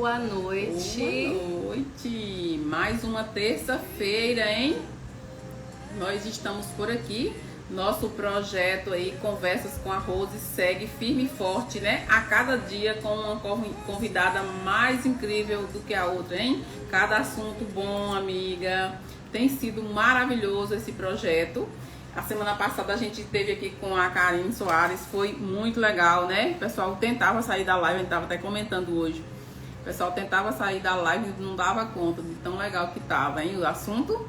boa noite. Boa noite. Mais uma terça-feira, hein? Nós estamos por aqui. Nosso projeto aí, Conversas com a Rose, segue firme e forte, né? A cada dia com uma convidada mais incrível do que a outra, hein? Cada assunto bom, amiga. Tem sido maravilhoso esse projeto. A semana passada a gente esteve aqui com a Karine Soares, foi muito legal, né? O pessoal tentava sair da live, a gente estava até comentando hoje. O pessoal tentava sair da live e não dava conta de tão legal que tava, hein? O assunto.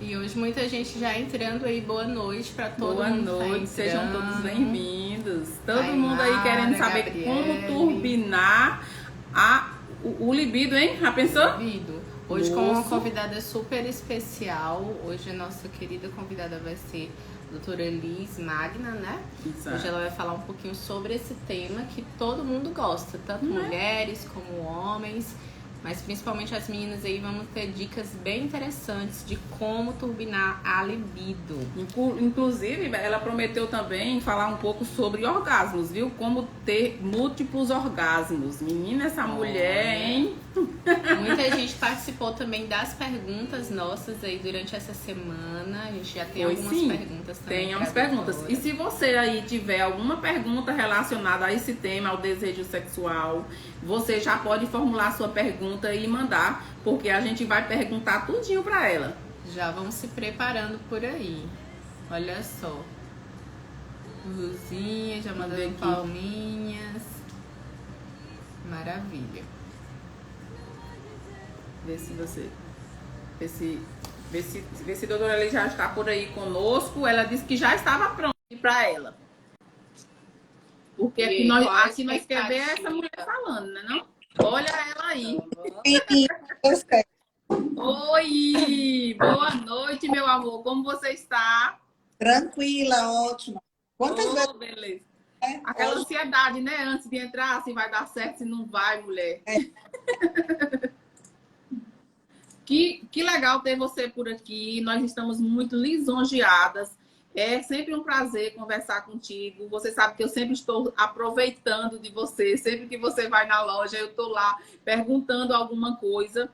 E hoje muita gente já entrando aí. Boa noite para todo mundo. Boa noite, sejam todos bem-vindos. Todo Aymara, mundo aí querendo saber Gabriele. como turbinar o libido, hein? Já pensou? Libido. Hoje com uma Nossa. convidada super especial. Hoje a nossa querida convidada vai ser a doutora Elis Magna, né? Exato. Hoje ela vai falar um pouquinho sobre esse tema que todo mundo gosta, tanto mulheres como homens. Mas principalmente as meninas aí, vamos ter dicas bem interessantes de como turbinar a libido. Inclusive, ela prometeu também falar um pouco sobre orgasmos, viu? Como ter múltiplos orgasmos. Menina, essa mulher, hein? Muita gente participou também das perguntas nossas aí durante essa semana. A gente já tem algumas perguntas também. Tem umas perguntas. E se você aí tiver alguma pergunta relacionada a esse tema, ao desejo sexual, você já pode formular sua pergunta e mandar, porque a gente vai perguntar tudinho pra ela. Já vamos se preparando por aí. Olha só. Rosinha já mandando palminhas. Maravilha. Vê se a doutora Elis já está por aí conosco. Ela disse que já estava pronta para ela. Porque aqui nós queremos ver essa mulher falando, né? Não? Olha ela aí. Oi! Boa noite, meu amor. Como você está? Tranquila, ótima. Quantas vezes? Beleza. Aquela ansiedade, né? Antes de entrar, se vai dar certo, se não vai, mulher. Que legal ter você por aqui. Nós estamos muito lisonjeadas. É sempre um prazer conversar contigo. Você sabe que eu sempre estou aproveitando de você. Sempre que você vai na loja, eu estou lá perguntando alguma coisa.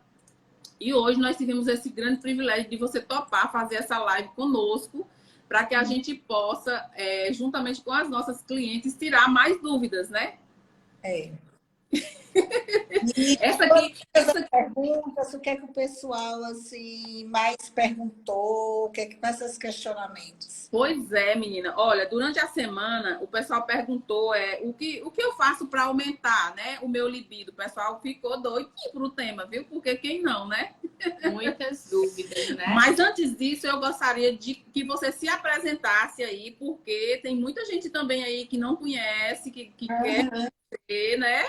E hoje nós tivemos esse grande privilégio de você topar fazer essa live conosco, para que a gente possa, juntamente com as nossas clientes, tirar mais dúvidas, né? Essa perguntas, o que é que o pessoal assim mais perguntou, o que é que quais esses questionamentos? Pois é, menina. Olha, durante a semana o pessoal perguntou o que eu faço para aumentar, né, o meu libido. O pessoal ficou doido pro tema, viu? Porque quem não, né? Muitas dúvidas, né? Mas antes disso, eu gostaria de que você se apresentasse aí, porque tem muita gente também aí que não conhece, que quer conhecer, né?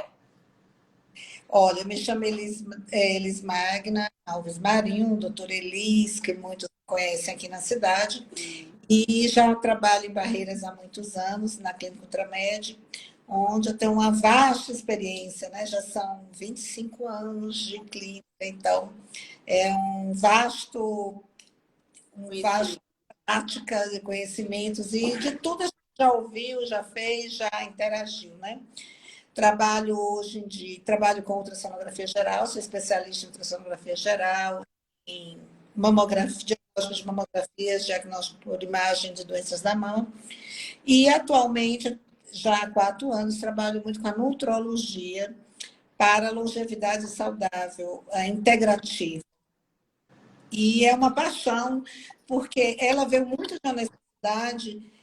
Olha, eu me chamo Elis Magna Alves Marinho, doutora Elis, que muitos conhecem aqui na cidade, e já trabalho em Barreiras há muitos anos, na Clínica Ultramed, onde eu tenho uma vasta experiência, né? Já são 25 anos de clínica, então é um vasto prática de conhecimentos e de tudo a gente já ouviu, já fez, já interagiu, né? Trabalho hoje em dia, trabalho com ultrassonografia geral, sou especialista em ultrassonografia geral, em mamografia, diagnóstico de mamografias, diagnóstico por imagem de doenças da mama. E atualmente, já há 4 anos, trabalho muito com a nutrologia para a longevidade saudável, a integrativa. E é uma paixão, porque ela veio muito da necessidade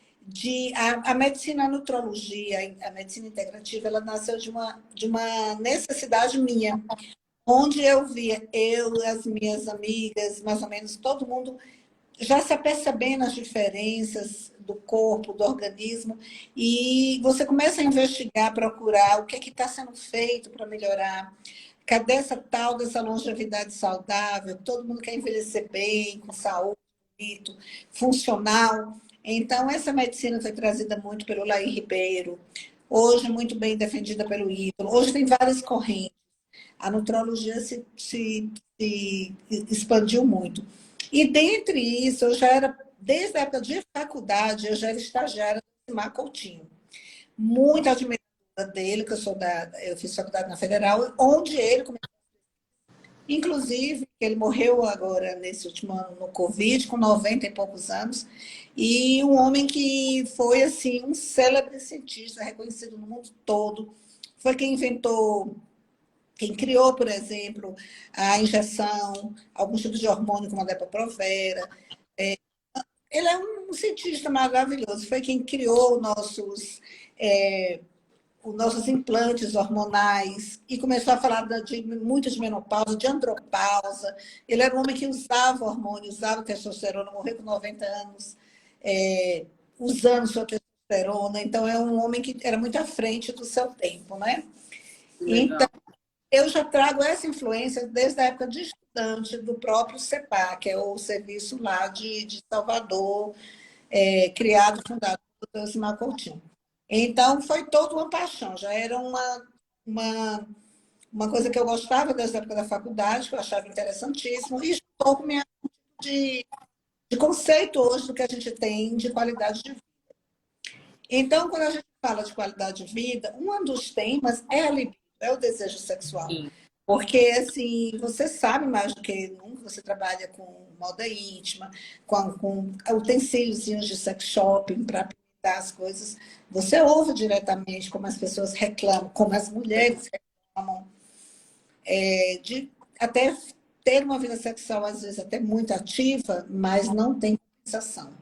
a medicina, a nutrologia, a medicina integrativa, ela nasceu de uma necessidade minha, onde eu via as minhas amigas, mais ou menos todo mundo já se apercebendo as diferenças do corpo, do organismo, e você começa a investigar, procurar o que está sendo feito para melhorar. Cadê essa tal dessa longevidade saudável? Todo mundo quer envelhecer bem, com saúde, funcional. Então, essa medicina foi trazida muito pelo Laí Ribeiro, hoje muito bem defendida pelo Ítalo. Hoje tem várias correntes. A nutrologia se expandiu muito. E, dentre isso, eu já era, desde a época de faculdade, eu já era estagiária do Simar Coutinho. Muito admiradora dele, que eu fiz faculdade na Federal, onde ele começou. Inclusive, ele morreu agora, nesse último ano, no Covid, com 90 e poucos anos, e um homem que foi, assim, um célebre cientista, reconhecido no mundo todo. Foi quem inventou, quem criou, por exemplo, a injeção, alguns tipos de hormônio, como a Depo-Provera. Ele é um cientista maravilhoso, foi quem criou os nossos implantes hormonais e começou a falar muito de menopausa, de andropausa. Ele era um homem que usava hormônio, usava testosterona, morreu com 90 anos, usando sua testosterona. Então, é um homem que era muito à frente do seu tempo, né? Legal. Então, eu já trago essa influência desde a época de estudante do próprio CEPA, que é o serviço lá de Salvador, criado, fundado pelo Simar Coutinho. Então, foi toda uma paixão, já era uma coisa que eu gostava desde a época da faculdade, que eu achava interessantíssimo, e juntou com minha de conceito hoje do que a gente tem de qualidade de vida. Então, quando a gente fala de qualidade de vida, um dos temas é a libido, é o desejo sexual. Sim. Porque, assim, você sabe mais do que nunca, você trabalha com moda íntima, com utensílios de sex shopping para pintar as coisas. Você ouve diretamente como as pessoas reclamam, como as mulheres reclamam, de até ter uma vida sexual, às vezes, até muito ativa, mas não tem compensação.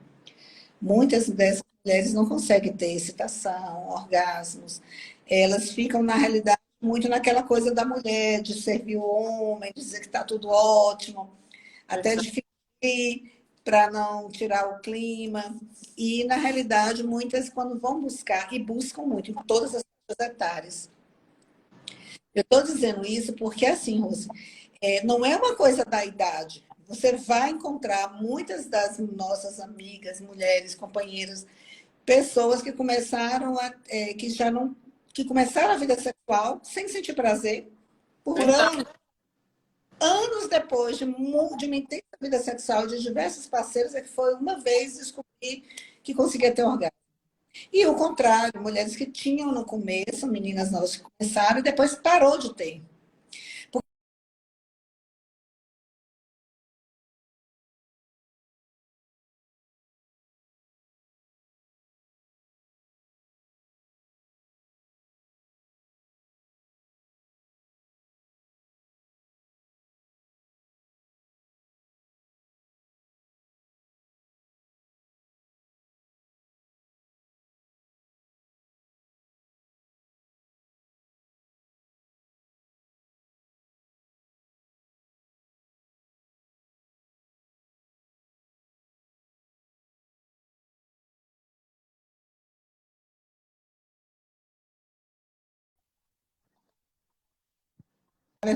Muitas dessas mulheres não conseguem ter excitação, orgasmos. Elas ficam, na realidade, muito naquela coisa da mulher, de servir o homem, dizer que está tudo ótimo, até de fingir para não tirar o clima. E, na realidade, muitas, quando vão buscar, e buscam muito, em todas as faixas etárias. Eu estou dizendo isso porque, assim, Rose, não é uma coisa da idade. Você vai encontrar muitas das nossas amigas, mulheres, companheiras, pessoas que começaram que começaram a vida sexual sem sentir prazer por anos depois de uma intensa vida sexual de diversos parceiros, é que foi uma vez descobrir que conseguia ter orgasmo. E o contrário, mulheres que tinham no começo, meninas novas que começaram e depois parou de ter.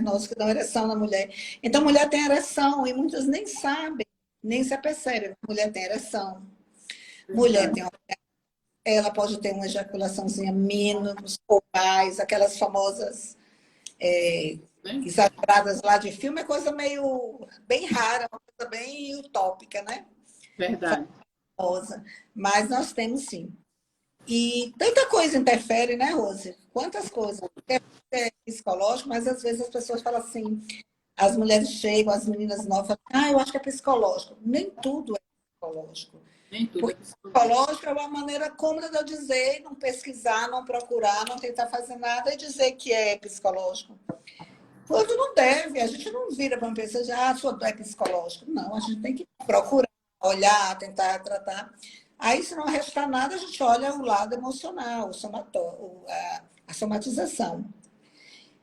Nós que dão ereção na mulher. Então, a mulher tem ereção e muitas nem sabem, nem se apercebem. A mulher tem ereção. Mulher tem, ela pode ter uma ejaculaçãozinha menos ou mais, aquelas famosas exageradas lá de filme, é coisa meio bem rara, uma coisa bem utópica, né? Verdade. Famosa. Mas nós temos sim. E tanta coisa interfere, né, Rose? Quantas coisas. É psicológico, mas às vezes as pessoas falam assim, as mulheres chegam, as meninas novas, falam, eu acho que é psicológico. Nem tudo é psicológico. Nem tudo Porque psicológico é uma maneira cômoda de eu dizer, não pesquisar, não procurar, não tentar fazer nada e dizer que é psicológico. Quando não deve, a gente não vira para uma pessoa e diz, sua dor é psicológico. Não, a gente tem que procurar, olhar, tentar tratar. Aí, se não restar nada, a gente olha o lado emocional, a somatização.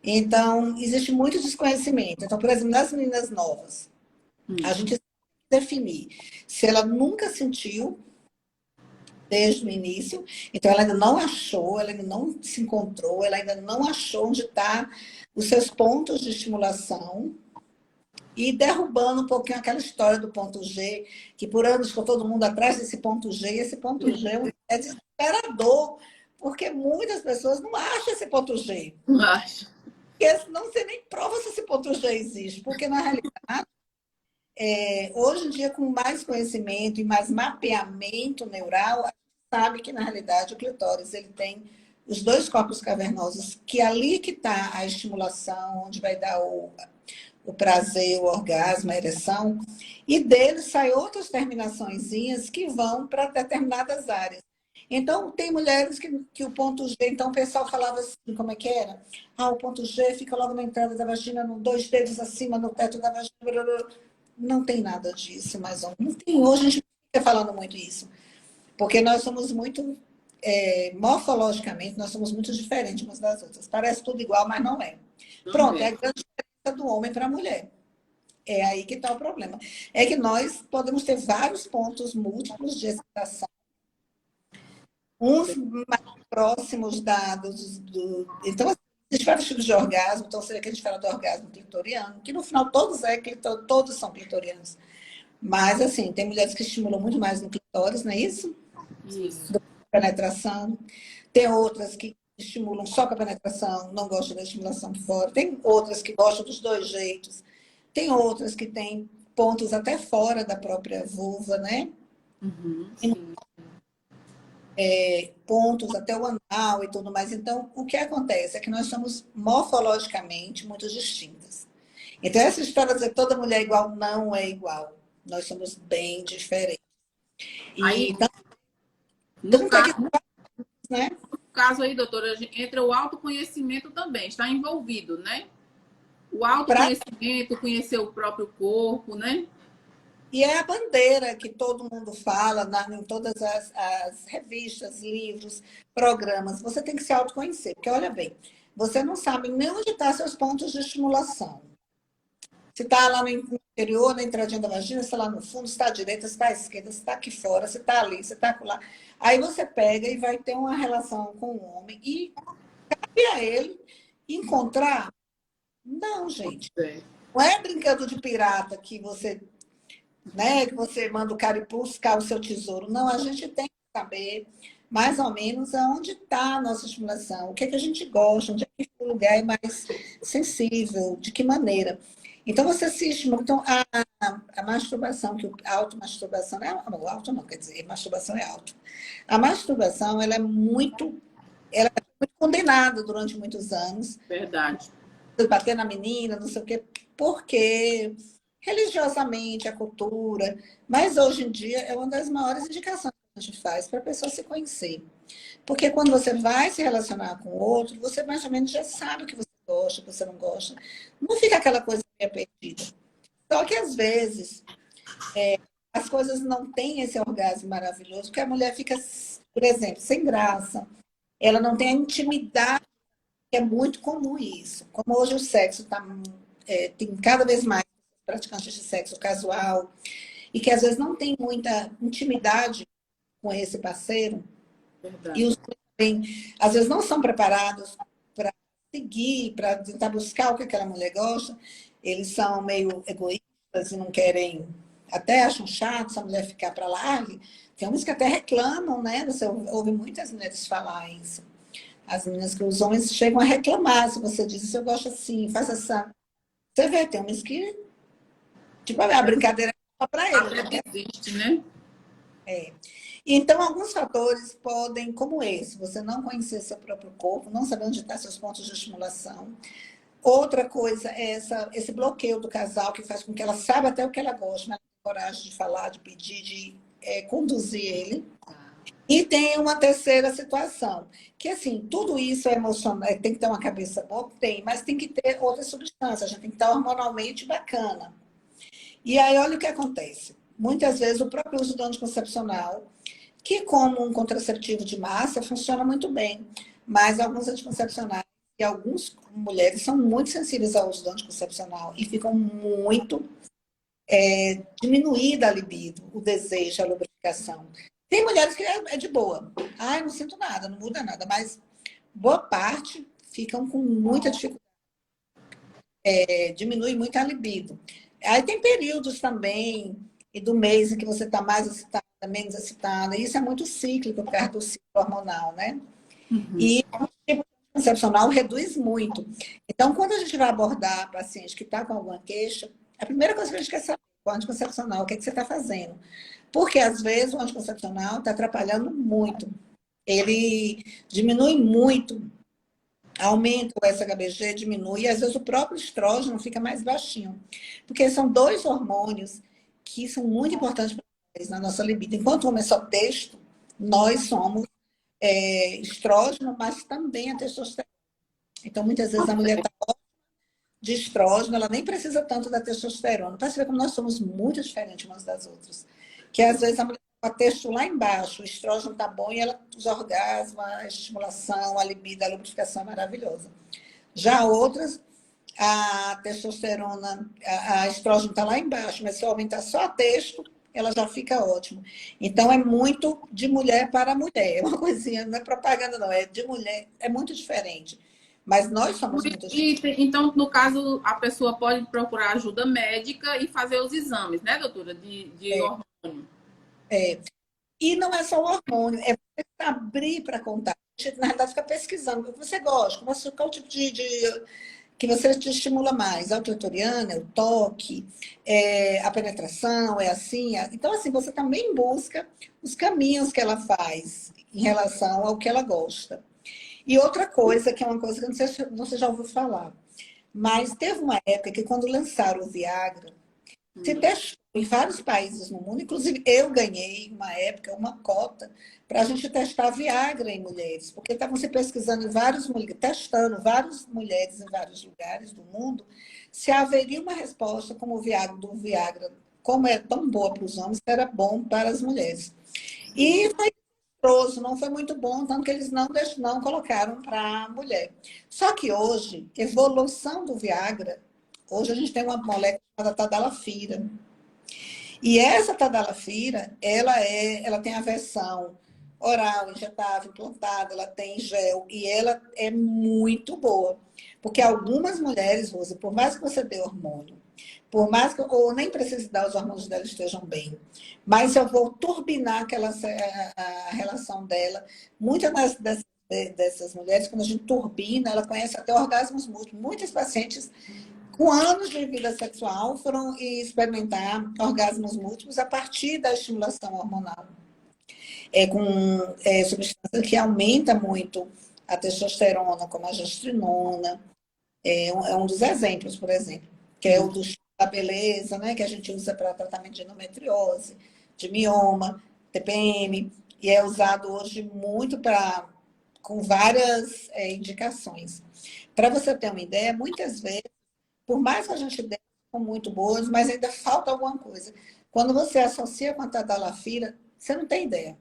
Então, existe muito desconhecimento. Então, por exemplo, nas meninas novas, a gente tem que definir se ela nunca sentiu desde o início, então ela ainda não achou, ela ainda não se encontrou, ela ainda não achou onde está os seus pontos de estimulação e derrubando um pouquinho aquela história do ponto G, que por anos ficou todo mundo atrás desse ponto G, e esse ponto G é desesperador, porque muitas pessoas não acham esse ponto G. Não acho. Porque não você nem prova se esse ponto G existe, porque na realidade, hoje em dia, com mais conhecimento e mais mapeamento neural, a gente sabe que na realidade o clitóris ele tem os dois corpos cavernosos, que ali que está a estimulação, onde vai dar o prazer, o orgasmo, a ereção, e dele saem outras terminaçõezinhas que vão para determinadas áreas. Então, tem mulheres que o ponto G, então o pessoal falava assim, como é que era? Ah, o ponto G fica logo na entrada da vagina, dois dedos acima no teto da vagina. Blá, blá, blá. Não tem nada disso, mas não tem. Hoje a gente fica falando muito isso, porque nós somos muito, morfologicamente, nós somos muito diferentes umas das outras. Parece tudo igual, mas não é. Pronto, é a grande diferença do homem para a mulher. É aí que está o problema. É que nós podemos ter vários pontos múltiplos de excitação, uns mais próximos então, existe vários tipos de orgasmo, então seria que a gente fala do orgasmo clitoriano, que no final todos são clitorianos. Mas, assim, tem mulheres que estimulam muito mais no clitóris, não é isso? Isso. Da penetração. Tem outras que estimulam só com a penetração, não gostam da estimulação por fora. Tem outras que gostam dos dois jeitos. Tem outras que têm pontos até fora da própria vulva, né? Sim. Pontos até o anal e tudo mais. Então, o que acontece é que nós somos morfologicamente muito distintas. Então, essa história de dizer que toda mulher é igual, não é igual. Nós somos bem diferentes. Aí, Então, no tem que, caso, né? no caso aí, doutora, entra o autoconhecimento também, está envolvido, né? O autoconhecimento, conhecer o próprio corpo, né? E é a bandeira que todo mundo fala em todas as revistas, livros, programas. Você tem que se autoconhecer, porque olha bem, você não sabe nem onde estão seus pontos de estimulação. Se está lá no interior, na entradinha da vagina, se está lá no fundo, se está à direita, se está à esquerda, se está aqui fora, se está ali, se está lá. Aí você pega e vai ter uma relação com o homem e cabe a ele encontrar. Não, gente. Não é brincando de pirata que você, né, que você manda o cara ir buscar o seu tesouro. Não, a gente tem que saber mais ou menos aonde está a nossa estimulação, o que é que a gente gosta, onde é que o lugar é mais sensível, de que maneira. Então, você se estimula. Então, a masturbação, a automasturbação, não, auto não, quer dizer, masturbação é auto. A masturbação, ela é muito condenada durante muitos anos. Verdade. Bater na menina, não sei o quê, porque religiosamente, a cultura, mas hoje em dia é uma das maiores indicações que a gente faz para a pessoa se conhecer. Porque quando você vai se relacionar com o outro, você mais ou menos já sabe o que você gosta, o que você não gosta. Não fica aquela coisa meio perdida. Só que, às vezes, as coisas não têm esse orgasmo maravilhoso, porque a mulher fica, por exemplo, sem graça. Ela não tem a intimidade, que é muito comum isso. Como hoje o sexo tem cada vez mais praticantes de sexo casual, e que às vezes não tem muita intimidade com esse parceiro, Verdade. e os também, às vezes, não são preparados para seguir, para tentar buscar o que aquela mulher gosta, eles são meio egoístas e não querem, até acham chato essa mulher ficar para lá. Tem uns que até reclamam, né? Você ouve muitas mulheres falar isso. As meninas que os homens chegam a reclamar, se você diz, isso eu gosto assim, faz essa. Você vê, tem homens que, tipo, a brincadeira é só para ele, né? Existe, né? Então, alguns fatores podem, como esse, você não conhecer seu próprio corpo, não saber onde estão seus pontos de estimulação. Outra coisa é esse bloqueio do casal, que faz com que ela saiba até o que ela gosta, mas não tem coragem de falar, de pedir, de conduzir ele. E tem uma terceira situação, que assim, tudo isso é emocional, tem que ter uma cabeça boa, tem, mas tem que ter outras substâncias, a gente tem que estar hormonalmente bacana. E aí, olha o que acontece. Muitas vezes o próprio uso do anticoncepcional, que como um contraceptivo de massa, funciona muito bem, mas alguns anticoncepcionais e algumas mulheres são muito sensíveis ao uso do anticoncepcional e ficam muito diminuída a libido, o desejo, a lubrificação. Tem mulheres que é de boa. Ai, não sinto nada, não muda nada. Mas boa parte ficam com muita dificuldade. Diminui muito a libido. Aí tem períodos também, e do mês em que você está mais excitada, menos excitada. Isso é muito cíclico, por causa do ciclo hormonal, né? E o tipo concepcional reduz muito. Então, quando a gente vai abordar paciente que está com alguma queixa, a primeira coisa que a gente quer saber, o anticoncepcional, o que você está fazendo? Porque, às vezes, o anticoncepcional está atrapalhando muito. ele diminui muito, aumenta o SHBG, diminui, e às vezes o próprio estrógeno fica mais baixinho. Porque são dois hormônios que são muito importantes para nós, na nossa libido. Enquanto o homem é só texto, nós somos estrógeno, mas também a testosterona. Então, muitas vezes a mulher está de estrógeno, ela nem precisa tanto da testosterona. Para você ver como nós somos muito diferentes umas das outras. Que às vezes a mulher com a testo lá embaixo, o estrógeno está bom e ela, os orgasmos, a estimulação, a libido, a lubrificação é maravilhosa. Já outras, a testosterona, a estrógeno está lá embaixo, mas se aumentar só a testo, ela já fica ótimo. Então, é muito de mulher para mulher. É uma coisinha, não é propaganda, não, é de mulher, é muito diferente. Mas nós somos muito diferentes. Então, no caso, a pessoa pode procurar ajuda médica e fazer os exames, né, doutora, de hormônio. E não é só o hormônio, é você abrir para contar. A gente, na verdade, fica pesquisando o que você gosta, qual tipo que você te estimula mais. A clitoriana, o toque, a penetração, é assim. Então, assim, você também busca os caminhos que ela faz em relação ao que ela gosta. E outra coisa, que é uma coisa que eu não sei se você já ouviu falar, mas teve uma época que quando lançaram o Viagra, se testou em vários países no mundo, inclusive eu ganhei, uma época, uma cota para a gente testar Viagra em mulheres, porque estavam se pesquisando em testando várias mulheres em vários lugares do mundo, se haveria uma resposta como o Viagra, como é tão boa para os homens, era bom para as mulheres. E foi desastroso, não foi muito bom, tanto que eles não colocaram para a mulher. Só que hoje, evolução do Viagra, hoje a gente tem uma molécula chamada tadalafila. E essa tadalafila, ela tem a versão oral, injetável, implantada, ela tem gel, e ela é muito boa. Porque algumas mulheres, Rosa, por mais que você dê hormônio, por mais que ou nem precise dar, os hormônios dela estejam bem, mas eu vou turbinar a relação dela. Muitas dessas mulheres, quando a gente turbina, ela conhece até orgasmos múltiplos. Muitas pacientes com anos de vida sexual foram experimentar orgasmos múltiplos a partir da estimulação hormonal. Com substância que aumenta muito a testosterona, como a gestrinona. É um dos exemplos, por exemplo, que é o da beleza, né, que a gente usa para tratamento de endometriose, de mioma, TPM, e é usado hoje muito com várias indicações. Para você ter uma ideia, muitas vezes, por mais que a gente dê, são muito boas, mas ainda falta alguma coisa. Quando você associa com a tadalafila, você não tem ideia.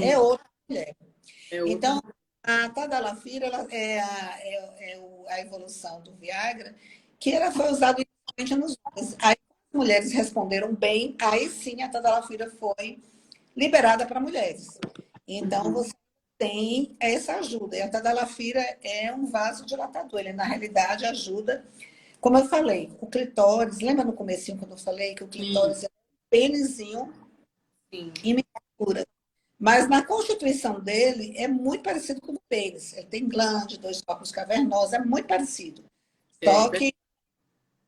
É outra mulher. Então, a tadalafila a evolução do Viagra, que ela foi usada inicialmente nos homens. Aí as mulheres responderam bem, aí sim a tadalafila foi liberada para mulheres. Então, você tem essa ajuda. E a tadalafila é um vasodilatador. Ele, na realidade, ajuda. Como eu falei, o clitóris, lembra no comecinho quando eu falei que o clitóris é um pênisinho em miniatura? Mas na constituição dele é muito parecido com o pênis. Ele tem glande, 2 corpos cavernosos, é muito parecido. Só que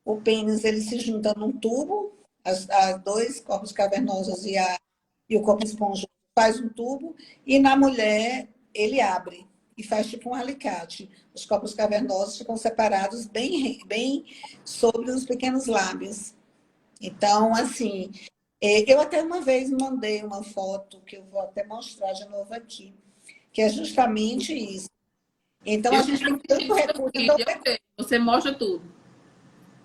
o pênis ele se junta num tubo, as 2 corpos cavernosos e o corpo esponjoso faz um tubo, e na mulher ele abre e faz tipo um alicate. Os corpos cavernosos ficam separados bem sobre os pequenos lábios. Então, assim, eu até uma vez mandei uma foto, que eu vou até mostrar de novo aqui, que é justamente isso. Então, a gente tem tanto recurso. Você mostra tudo.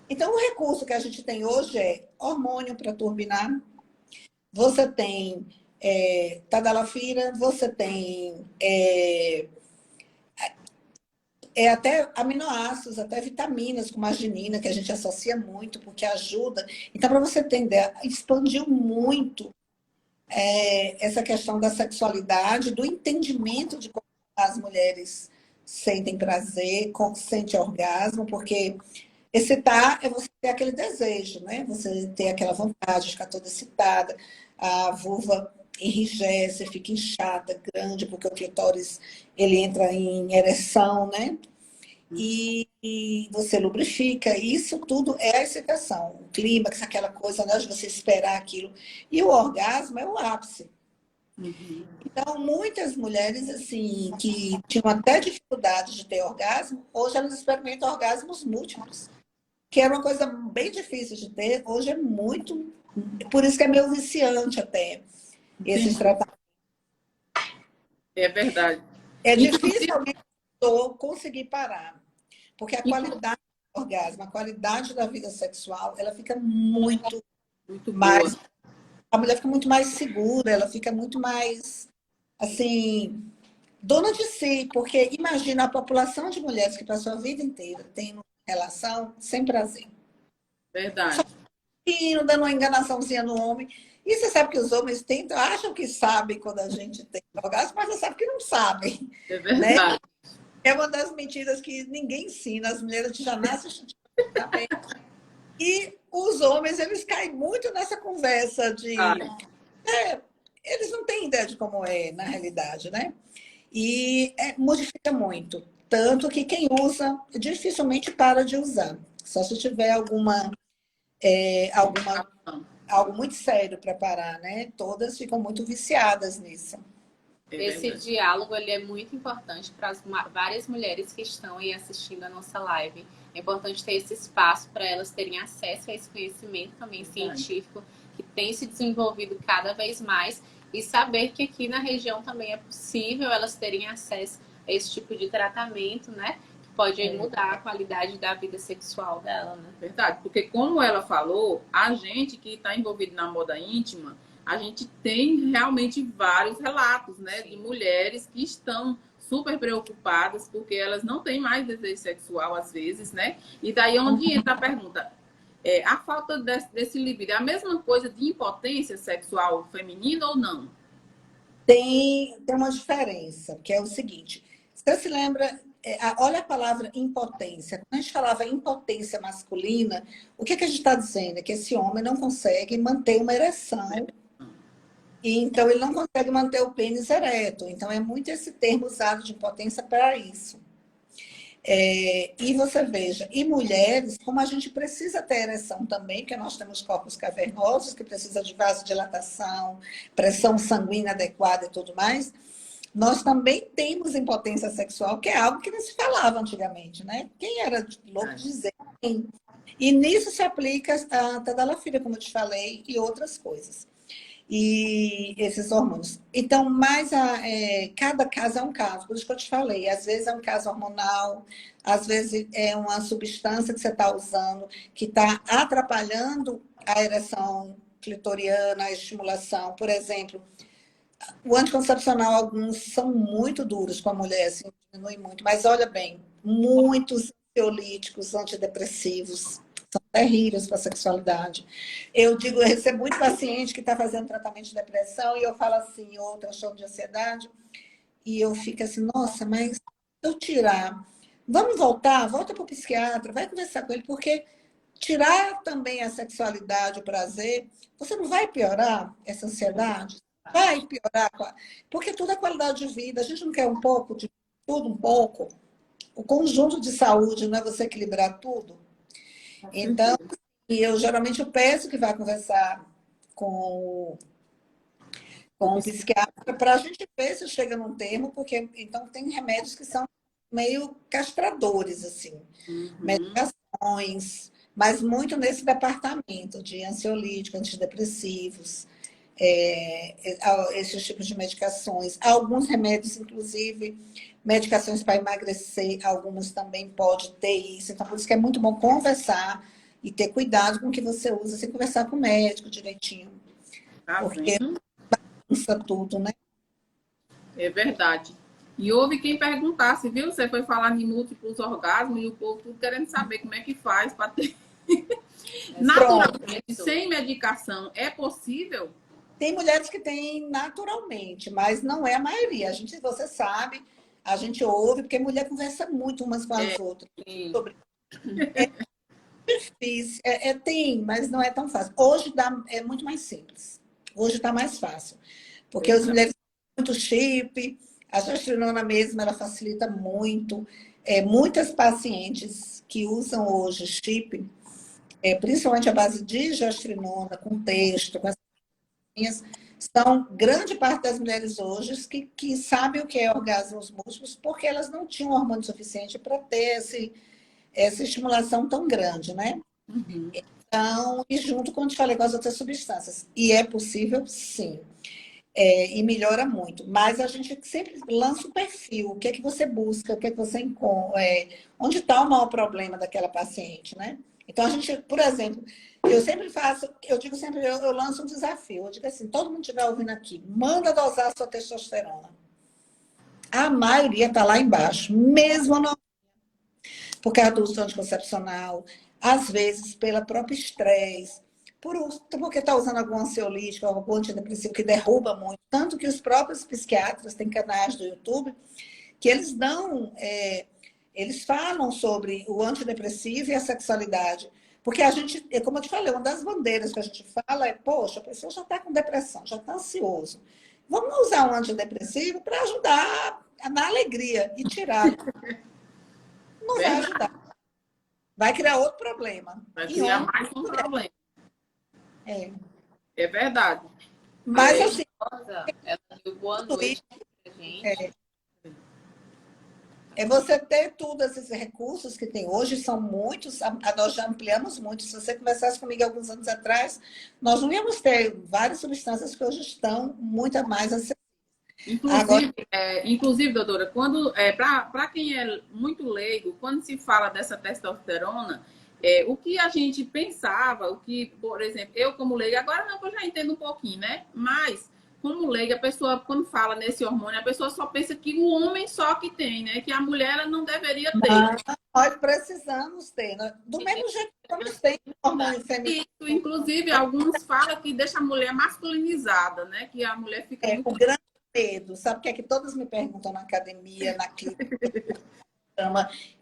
Então, o recurso que a gente tem hoje é hormônio para turbinar, você tem tadalafila, você tem até aminoácidos, até vitaminas, como a arginina, que a gente associa muito, porque ajuda. Então, para você entender, expandiu muito essa questão da sexualidade, do entendimento de como as mulheres sentem prazer, como sentem orgasmo, porque excitar é você ter aquele desejo, né? Você ter aquela vontade de ficar toda excitada, a vulva enrijece, fica inchada, grande, porque o clitóris ele entra em ereção, né? E você lubrifica. Isso tudo é a excitação. O clímax, aquela coisa, né, de você esperar aquilo. E o orgasmo é o ápice. Uhum. Então, muitas mulheres, assim, que tinham até dificuldade de ter orgasmo, hoje elas experimentam orgasmos múltiplos, que era uma coisa bem difícil de ter, hoje é muito... Por isso que é meio viciante até, esses Entendi. tratamentos. É verdade. É difícil Inclusive, alguém conseguir parar, porque a inclu- qualidade do orgasmo, a qualidade da vida sexual, ela fica muito muito boa. mais... A mulher fica muito mais segura, ela fica muito mais, assim, dona de si, porque imagina a população de mulheres que passou a vida inteira tendo relação sem prazer. Verdade. E dando uma enganaçãozinha no homem. E você sabe que os homens tentam, acham que sabem quando a gente tem orgasmo, mas você sabe que não sabem, É né? verdade. É uma das mentiras que ninguém ensina. As mulheres já nascem também. E os homens, eles caem muito nessa conversa de... Ai, Eles não têm ideia de como é na realidade, né? E modifica muito. Tanto que quem usa dificilmente para de usar. Só se tiver algo muito sério para parar, né? Todas ficam muito viciadas nisso. é Esse verdade. diálogo ele é muito importante para as várias mulheres que estão aí assistindo a nossa live. É importante ter esse espaço para elas terem acesso a esse conhecimento também científico que tem se desenvolvido cada vez mais e saber que aqui na região também é possível elas terem acesso a esse tipo de tratamento, né? Que pode mudar a qualidade da vida sexual dela, né? Verdade, porque como ela falou, a gente que está envolvido na moda íntima, a gente tem realmente vários relatos, né, de mulheres que estão super preocupadas porque elas não têm mais desejo sexual às vezes, né? E daí onde entra a pergunta, a falta desse libido é a mesma coisa de impotência sexual feminina ou não? Tem uma diferença, que é o seguinte: você se lembra, olha a palavra impotência. Quando a gente falava impotência masculina, o que a gente está dizendo? É que esse homem não consegue manter uma ereção, e então ele não consegue manter o pênis ereto. Então é muito esse termo usado de impotência para isso. E você veja, e mulheres, como a gente precisa ter ereção também, porque nós temos corpos cavernosos que precisam de vasodilatação, pressão sanguínea adequada e tudo mais, nós também temos impotência sexual, que é algo que não se falava antigamente, né? Quem era louco de dizer? E nisso se aplica a tadalafila, como eu te falei, e outras coisas. E esses hormônios. Então, cada caso é um caso, por isso que eu te falei. Às vezes é um caso hormonal, às vezes é uma substância que você está usando que está atrapalhando a ereção clitoriana, a estimulação. Por exemplo, o anticoncepcional, alguns são muito duros com a mulher, assim, diminui muito. Mas olha bem, muitos ansiolíticos, antidepressivos, são terríveis para a sexualidade. Eu recebo muito paciente que está fazendo tratamento de depressão e eu falo assim, ou transtorno de ansiedade, e eu fico assim, nossa, mas se eu tirar, vamos voltar, volta para o psiquiatra, vai conversar com ele, porque tirar também a sexualidade, o prazer, você não vai piorar essa ansiedade? Vai piorar, porque tudo é qualidade de vida, a gente não quer um pouco de tudo, um pouco. O conjunto de saúde, não é você equilibrar tudo? Então, eu geralmente peço que vá conversar com o psiquiatra para a gente ver se chega num termo, porque então tem remédios que são meio castradores, assim, medicações, mas muito nesse departamento de ansiolítico, antidepressivos, esses tipos de medicações. Alguns remédios, inclusive, medicações para emagrecer, algumas também pode ter isso. Então, por isso que é muito bom conversar e ter cuidado com o que você usa, sem conversar com o médico direitinho. Tá Porque vendo? bagunça tudo, né? É verdade. E houve quem perguntasse, viu? Você foi falar de múltiplos orgasmos e o povo tudo querendo saber como é que faz para ter. Naturalmente, sem medicação, é possível? Tem mulheres que têm naturalmente, mas não é a maioria. Você sabe, a gente ouve, porque mulher conversa muito umas com as outras. Sobre... É difícil. Tem, mas não é tão fácil. Hoje é muito mais simples. Hoje está mais fácil. Porque as mulheres têm muito chip, a gestrinona mesmo, ela facilita muito. Muitas pacientes que usam hoje chip, principalmente a base de gestrinona, com texto, com as São grande parte das mulheres hoje que sabem o que é orgasmos múltiplos porque elas não tinham hormônio suficiente para ter essa estimulação tão grande, né? Uhum. Então, e junto com, te falei, com as outras substâncias. E é possível, sim. E melhora muito. Mas a gente sempre lança o perfil. O que é que você busca? O que é que você encontra? Onde está o maior problema daquela paciente, né? Então, a gente, por exemplo, eu sempre faço, eu digo sempre, eu lanço um desafio. Eu digo assim, todo mundo estiver ouvindo aqui, manda dosar a sua testosterona. A maioria está lá embaixo, mesmo não por causa do uso anticoncepcional, às vezes pelo próprio estresse, porque está usando algum ansiolítico, algum antidepressivo que derruba muito. Tanto que os próprios psiquiatras têm canais do YouTube que eles dão, eles falam sobre o antidepressivo e a sexualidade. Porque a gente, como eu te falei, uma das bandeiras que a gente fala é, poxa, a pessoa já está com depressão, já está ansioso. Vamos usar um antidepressivo para ajudar na alegria e tirar. Não vai ajudar. Vai criar outro problema. Vai criar mais um problema. É verdade. Mas assim. Ela deu boa noite pra gente. Você ter tudo esses recursos que tem hoje, são muitos, nós já ampliamos muito. Se você conversasse comigo alguns anos atrás, nós não íamos ter várias substâncias que hoje estão muito mais acessíveis. Inclusive, doutora, para quem é muito leigo, quando se fala dessa testosterona, o que a gente pensava, o que, por exemplo, eu como leiga, agora não, eu já entendo um pouquinho, né? Mas, como leiga, a pessoa, quando fala nesse hormônio, a pessoa só pensa que o homem só que tem, né? Que a mulher ela não deveria ter. Nós precisamos ter, né? Do mesmo jeito que homens têm hormônio feminino. Isso, inclusive, alguns falam que deixa a mulher masculinizada, né? Que a mulher fica muito... O grande medo, sabe o que é que todos me perguntam na academia, na clínica,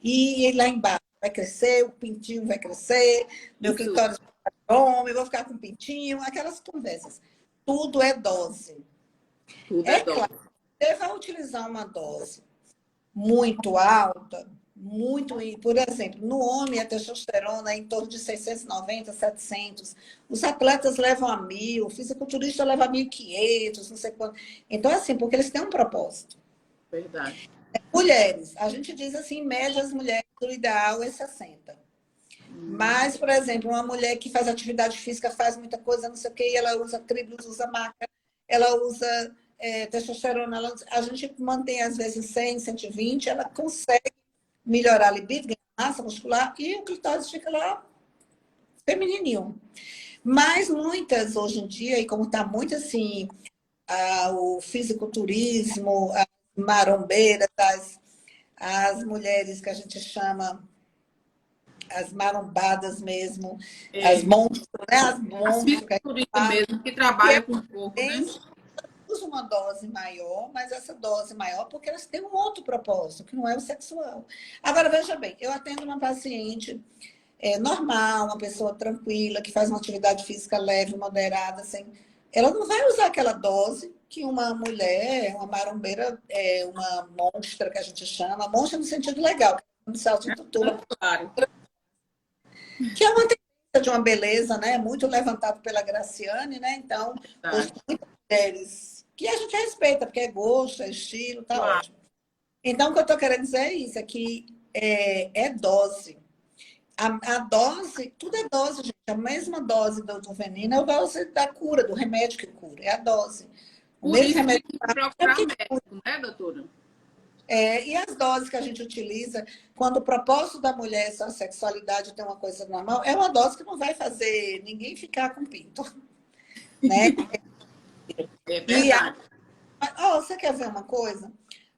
e lá embaixo, vai crescer, o pintinho vai crescer, meu clitóris vai ficar homem, eu vou ficar com pintinho, aquelas conversas. Tudo é dose. Tudo é dose. Claro, você vai utilizar uma dose muito alta, por exemplo, no homem a testosterona é em torno de 690, 700. Os atletas levam a 1.000, o fisiculturista leva a 1.500, não sei quanto. Então, assim, porque eles têm um propósito. Verdade. Mulheres, a gente diz assim, em média, as mulheres, o ideal é 60. Mas, por exemplo, uma mulher que faz atividade física, faz muita coisa, não sei o quê, e ela usa tribulus, usa maca, ela usa testosterona, a gente mantém às vezes 100, 120, ela consegue melhorar a libido, ganhar massa muscular, e o clitóris fica lá feminininho. Mas muitas, hoje em dia, e como está muito assim, o fisiculturismo, as marombeiras, as mulheres que a gente chama as marombadas mesmo, as monstros, né? As monstros mesmo, que trabalham com o corpo, né? Usa uma dose maior, mas essa dose maior porque elas têm um outro propósito, que não é o sexual. Agora, veja bem, eu atendo uma paciente normal, uma pessoa tranquila, que faz uma atividade física leve, moderada, assim. Ela não vai usar aquela dose que uma mulher, uma marombeira, uma monstra, que a gente chama, monstra no sentido legal, que se autotitula. Claro. Que é uma tendência de uma beleza, né? Muito levantado pela Graciane, né? Então, hoje, muitas mulheres que a gente respeita, porque é gosto, é estilo, tá ótimo. Então, o que eu estou querendo dizer é isso, é que é dose. A dose, tudo é dose, gente. A mesma dose do veneno é a dose da cura, do remédio que cura, é a dose. O mesmo remédio que procurar médico, né, doutora? E as doses que a gente utiliza, quando o propósito da mulher é só a sexualidade, ter uma coisa normal, é uma dose que não vai fazer ninguém ficar com pinto. Né? É verdade. Você quer ver uma coisa?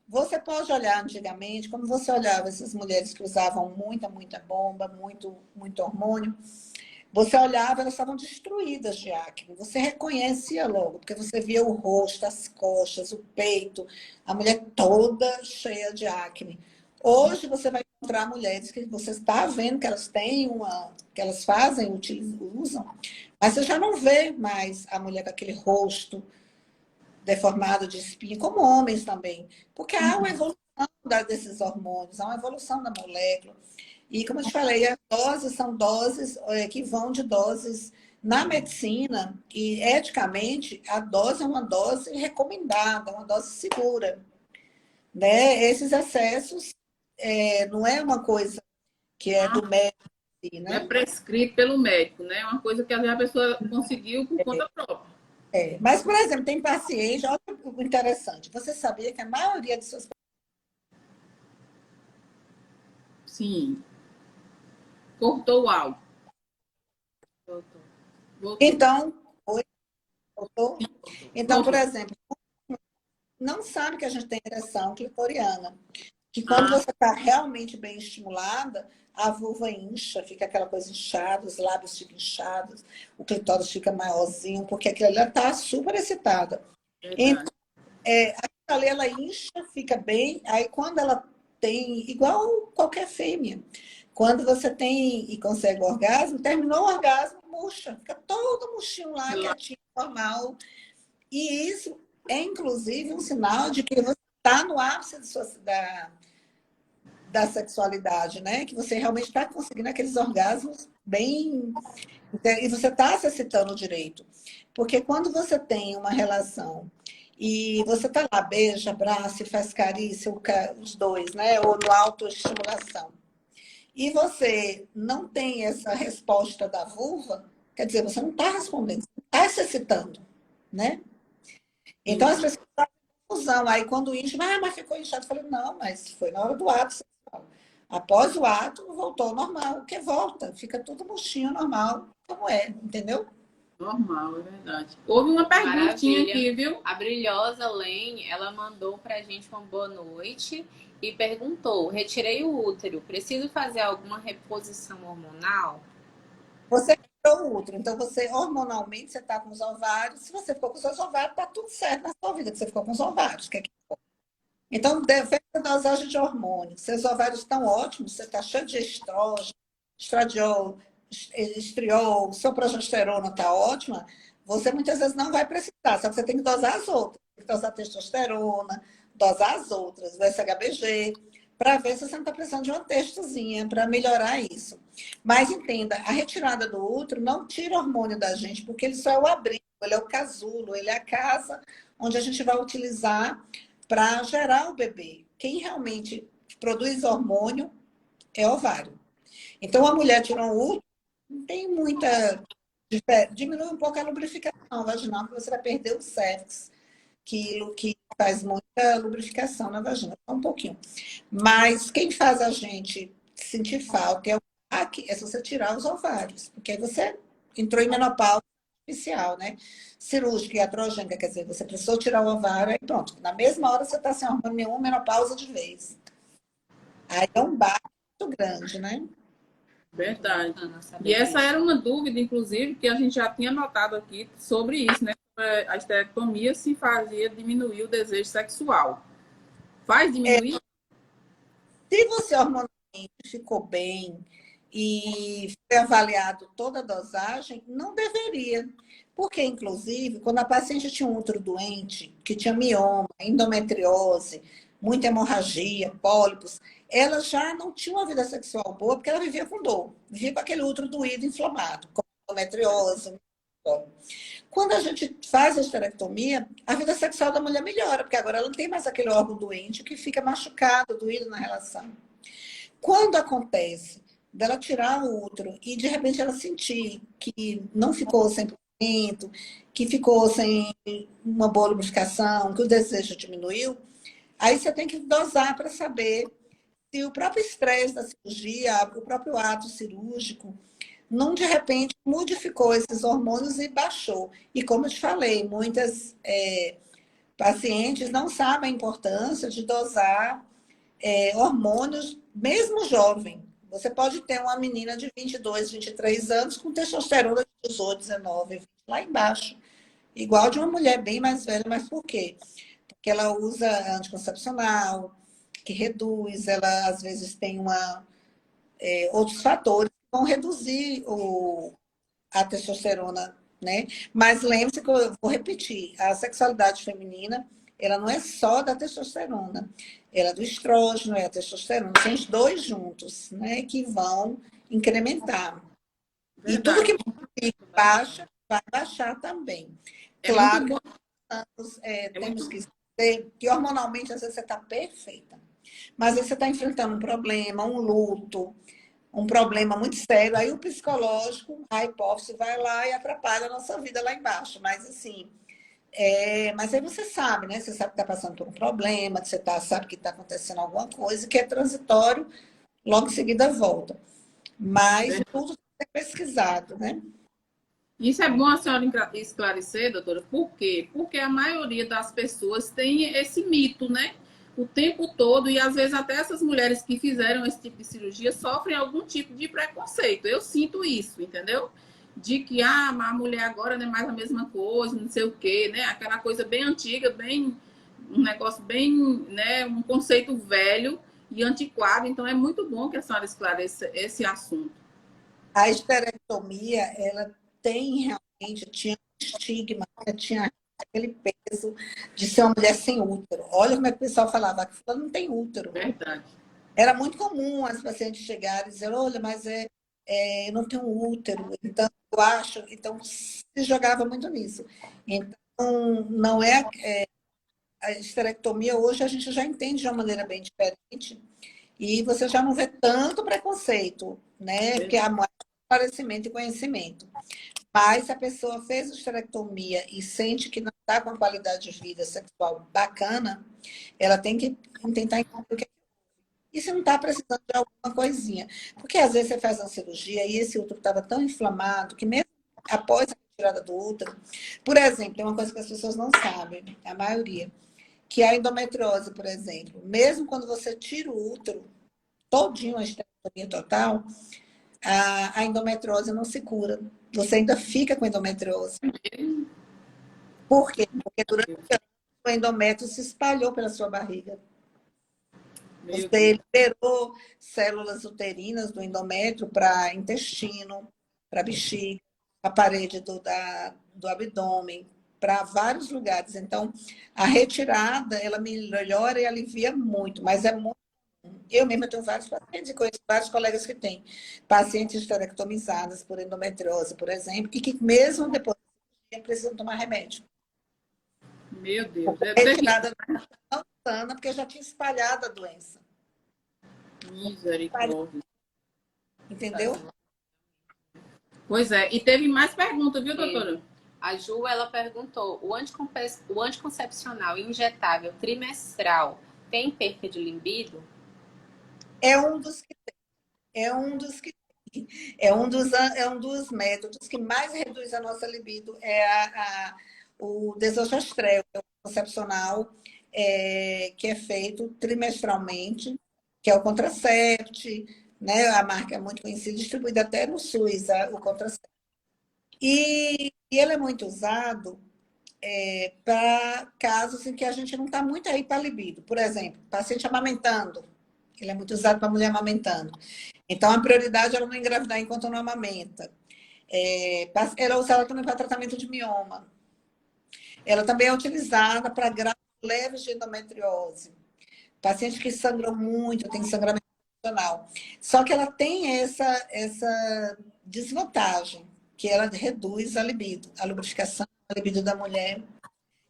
Você pode olhar antigamente, como você olhava essas mulheres que usavam muita bomba, muito hormônio. Você olhava, elas estavam destruídas de acne. Você reconhecia logo, porque você via o rosto, as costas, o peito, a mulher toda cheia de acne. Hoje você vai encontrar mulheres que você está vendo que elas têm que elas fazem, usam, mas você já não vê mais a mulher com aquele rosto deformado de espinha, como homens também. Porque há uma evolução desses hormônios, há uma evolução da molécula. E, como eu te falei, as doses são doses que vão de doses Na medicina, e eticamente, a dose é uma dose recomendada, uma dose segura, né? Esses excessos não é uma coisa que é do médico, Não é né? prescrito pelo médico, né? É uma coisa que às vezes a pessoa conseguiu por conta própria. Mas, por exemplo, tem paciente, olha o interessante, você sabia que a maioria de seus... Sim. Cortou o áudio. Voltou. Então, oi, doutor? Então, por Voltou. exemplo, não sabe que a gente tem ereção clitoriana, que quando Ah, você está realmente bem estimulada, a vulva incha, fica aquela coisa inchada, os lábios ficam inchados, o clitóris fica maiorzinho, porque aquilo ali está super excitada. verdade. Então, aquilo ali ela incha, fica bem, aí quando ela tem, igual qualquer fêmea, quando você tem e consegue o orgasmo, terminou o orgasmo, murcha, fica todo murchinho lá, quietinho, normal. E isso é, inclusive, um sinal de que você está no ápice da sexualidade, né? Que você realmente está conseguindo aqueles orgasmos bem... E você está se excitando direito. Porque quando você tem uma relação e você está lá, beija, abraça e faz carícia, os dois, né? Ou no autoestimulação. E você não tem essa resposta da vulva, quer dizer, você não está respondendo, você está se excitando, né? Então as Sim. pessoas fazem confusão. Aí quando incha, mas ficou inchado. Eu falei, não, mas foi na hora do ato sexual. Após o ato, voltou ao normal. O que volta? Fica tudo murchinho, normal, como é, entendeu? Normal, é verdade. Houve uma perguntinha Maravilha. aqui, viu? A brilhosa Lene, ela mandou pra gente uma boa noite e perguntou: retirei o útero, preciso fazer alguma reposição hormonal? Você tirou o útero, então você hormonalmente você está com os ovários. Se você ficou com os seus ovários, está tudo certo na sua vida, que você ficou com os ovários. Então, depende da dosagem de hormônio. Seus ovários estão ótimos, você está cheio de estrógeno, estradiol, estriol, sua progesterona está ótima, você muitas vezes não vai precisar, só que você tem que dosar as outras. Tem que dosar testosterona, dosar as outras, o SHBG, para ver se você não está precisando de uma testozinha para melhorar isso. Mas entenda, a retirada do útero não tira hormônio da gente, porque ele só é o abrigo, ele é o casulo, ele é a casa onde a gente vai utilizar para gerar o bebê. Quem realmente produz hormônio é ovário. Então, a mulher tirou um útero, não tem muita... Diminui um pouco a lubrificação vaginal, porque você vai perder o cévix, que faz muita lubrificação na vagina, só um pouquinho. Mas quem faz a gente sentir falta é se você tirar os ovários, porque aí você entrou em menopausa artificial, né? Cirúrgica e iatrogênica, quer dizer, você precisou tirar o ovário, aí pronto. Na mesma hora você está sem hormônio nenhum, menopausa de vez. Aí é um baque muito grande, né? Verdade. Bacana saber E essa disso. era uma dúvida, inclusive, que a gente já tinha notado aqui sobre isso, né? A esterectomia se fazia diminuir o desejo sexual. Faz diminuir? Se você hormonalmente ficou bem e foi avaliado toda a dosagem, não deveria. Porque, inclusive, quando a paciente tinha um útero doente, que tinha mioma, endometriose, muita hemorragia, pólipos, ela já não tinha uma vida sexual boa porque ela vivia com dor, vivia com aquele útero doído, inflamado, com endometriose. Quando a gente faz a esterectomia, a vida sexual da mulher melhora, porque agora ela não tem mais aquele órgão doente que fica machucado, doído na relação. Quando acontece dela tirar o útero e de repente ela sentir que não ficou 100%, que ficou sem uma boa lubrificação, que o desejo diminuiu, aí você tem que dosar para saber se o próprio estresse da cirurgia, o próprio ato cirúrgico, não de repente modificou esses hormônios e baixou. E como eu te falei, muitas pacientes não sabem a importância de dosar hormônios, mesmo jovem. Você pode ter uma menina de 22, 23 anos com testosterona de 18, 19, 20, lá embaixo. Igual de uma mulher bem mais velha, mas por quê? Porque ela usa anticoncepcional, que reduz, ela às vezes tem outros fatores que vão reduzir a testosterona, né? Mas lembre-se que eu vou repetir, a sexualidade feminina, ela não é só da testosterona, ela é do estrógeno, é a testosterona, são os dois juntos, né, que vão incrementar. E tudo Verdade. que baixa, vai baixar também. É Claro muito que bom. temos que dizer que hormonalmente às vezes você está perfeita, mas aí você está enfrentando um problema, um luto, um problema muito sério, aí o psicológico, a hipófise vai lá e atrapalha a nossa vida lá embaixo. Mas assim, mas aí você sabe, né? Você sabe que está passando por um problema, que você sabe que está acontecendo alguma coisa, que é transitório, logo em seguida volta. Mas tudo tem que ser pesquisado, né? Isso é bom a senhora esclarecer, doutora. Por quê? Porque a maioria das pessoas tem esse mito, né? O tempo todo, e às vezes até essas mulheres que fizeram esse tipo de cirurgia sofrem algum tipo de preconceito. Eu sinto isso, entendeu? De que a mulher agora não é mais a mesma coisa, não sei o quê, né? Aquela coisa bem antiga, bem um negócio bem, né? Um conceito velho e antiquado. Então é muito bom que a senhora esclareça esse assunto. A esterectomia, ela tinha um estigma, né? Tinha aquele peso de ser uma mulher sem útero. Olha como é que o pessoal falava, que fulano não tem útero. Verdade. Era muito comum as pacientes chegarem e dizer, olha, mas eu não tenho útero, então eu acho, então se jogava muito nisso. Então, não a esterectomia hoje a gente já entende de uma maneira bem diferente e você já não vê tanto preconceito, né? Porque há mais esclarecimento e conhecimento. Mas se a pessoa fez a esterectomia e sente que não está com uma qualidade de vida sexual bacana, ela tem que tentar entender o que é. E se não está precisando de alguma coisinha. Porque às vezes você faz uma cirurgia e esse útero estava tão inflamado que mesmo após a retirada do útero, por exemplo, tem uma coisa que as pessoas não sabem, a maioria, que é a endometriose, por exemplo. Mesmo quando você tira o útero, todinho, a esterectomia total, a endometriose não se cura. Você ainda fica com endometriose. Por quê? Porque durante o endométrio se espalhou pela sua barriga. Você liberou células uterinas do endométrio para intestino, para bexiga, a parede do abdômen, para vários lugares. Então, a retirada, ela melhora e alivia muito, mas é muito. Eu mesma tenho vários pacientes e conheço vários colegas que têm pacientes esterectomizadas por endometriose, por exemplo, e que mesmo depois precisam tomar remédio. Meu Deus, A retirada não sana, porque já tinha espalhado a doença. Misericórdia. Entendeu? Pois é, e teve mais perguntas, viu, doutora? A Ju, ela perguntou, o anticoncepcional injetável trimestral tem perca de libido? É um dos que tem. É um dos métodos que mais reduz a nossa libido, o desogestrel, que é o concepcional, que é feito trimestralmente, que é o Contracept, né? A marca é muito conhecida, distribuída até no SUS, o Contracept. E ele é muito usado para casos em que a gente não está muito aí para libido. Por exemplo, paciente amamentando. Ele é muito usado para mulher amamentando. Então, a prioridade era não engravidar enquanto não amamenta. Ela é usada também para tratamento de mioma. Ela também é utilizada para graus leves de endometriose. Paciente que sangram muito, tem sangramento funcional. Só que ela tem essa desvantagem, que ela reduz a libido, a lubrificação, a libido da mulher.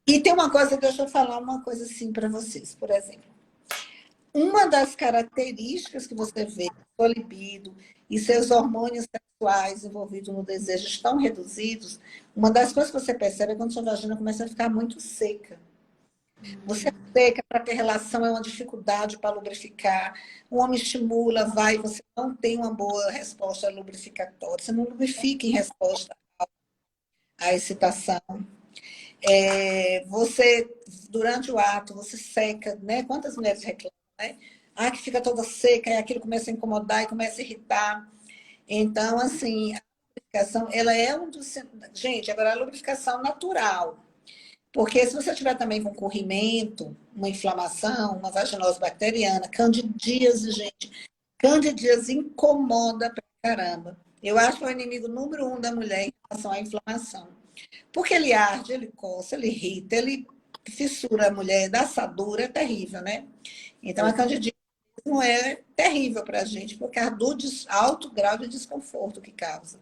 E tem uma coisa, deixa eu falar uma coisa assim para vocês, por exemplo. Uma das características que você vê que sua libido e seus hormônios sexuais envolvidos no desejo estão reduzidos, uma das coisas que você percebe é quando sua vagina começa a ficar muito seca. Você é seca para ter relação, é uma dificuldade para lubrificar. O homem estimula, vai, você não tem uma boa resposta lubrificatória, você não lubrifica em resposta à excitação. Você, durante o ato, você seca, né? Quantas mulheres reclamam, né? Que fica toda seca, e aquilo começa a incomodar e começa a irritar. Então, assim, a lubrificação, ela é um dos... Gente, agora a lubrificação natural. Porque se você tiver também com corrimento, uma inflamação, uma vaginose bacteriana, candidíase, gente, candidíase incomoda pra caramba. Eu acho que é o inimigo número 1 da mulher em relação à inflamação. Porque ele arde, ele coça, ele irrita, ele fissura a mulher, dá assadura, é terrível, né? Então, a candidíase não é terrível para a gente, por causa do alto grau de desconforto que causa.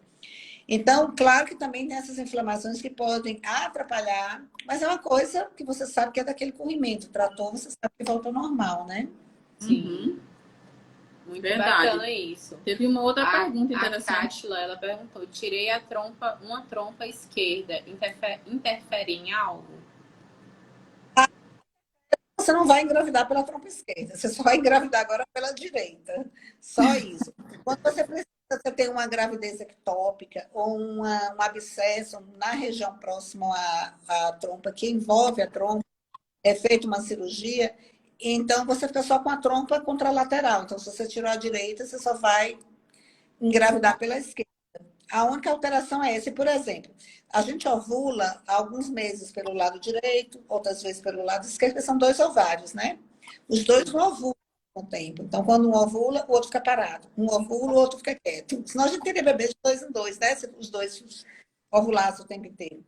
Então, claro que também tem essas inflamações que podem atrapalhar, mas é uma coisa que você sabe que é daquele corrimento. Tratou, você sabe que volta ao normal, né? Sim. Uhum. Muito Verdade. bacana isso. Teve uma outra pergunta A interessante. Cátila, ela perguntou, tirei uma trompa esquerda, interfere em algo? Você não vai engravidar pela trompa esquerda, você só vai engravidar agora pela direita. Só isso. Quando você precisa, você tem uma gravidez ectópica ou um abscesso na região próxima à trompa, que envolve a trompa, é feita uma cirurgia, então você fica só com a trompa contralateral. Então, se você tirou a direita, você só vai engravidar pela esquerda. A única alteração é essa. Por exemplo, a gente ovula alguns meses pelo lado direito, outras vezes pelo lado esquerdo, porque são 2 ovários, né? Os dois não ovulam com o tempo. Então, quando um ovula, o outro fica parado. Um ovula, o outro fica quieto. Senão a gente teria bebês de 2 em 2, né? Se os dois ovulassem o tempo inteiro.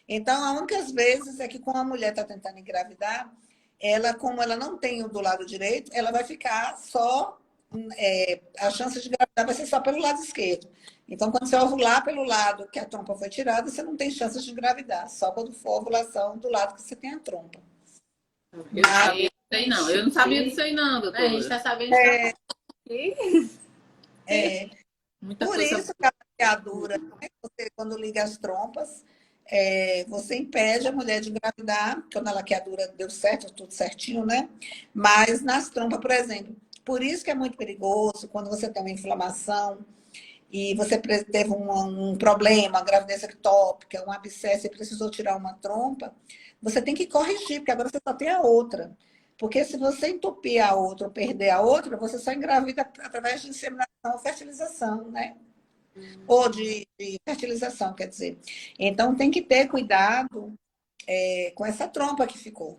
Então, a única vezes é que quando a mulher está tentando engravidar, ela, como ela não tem o do lado direito, ela vai ficar só... a chance de engravidar vai ser só pelo lado esquerdo. Então, quando você ovular pelo lado que a trompa foi tirada, você não tem chance de engravidar. Só quando for a ovulação do lado que você tem a trompa. Eu sabia disso aí, não. Eu não sabia disso aí, não, doutora. A gente está sabendo que Muita Por coisa isso que a laqueadura, né, você, quando liga as trompas, você impede a mulher de engravidar, quando a laqueadura deu certo, tudo certinho, né? Mas nas trompas, por exemplo, por isso que é muito perigoso quando você tem uma inflamação e você teve um problema, uma gravidez ectópica, um abscesso e precisou tirar uma trompa, você tem que corrigir, porque agora você só tem a outra. Porque se você entupir a outra ou perder a outra, você só engravida através de inseminação ou fertilização, né? Ou de fertilização, quer dizer. Então, tem que ter cuidado com essa trompa que ficou.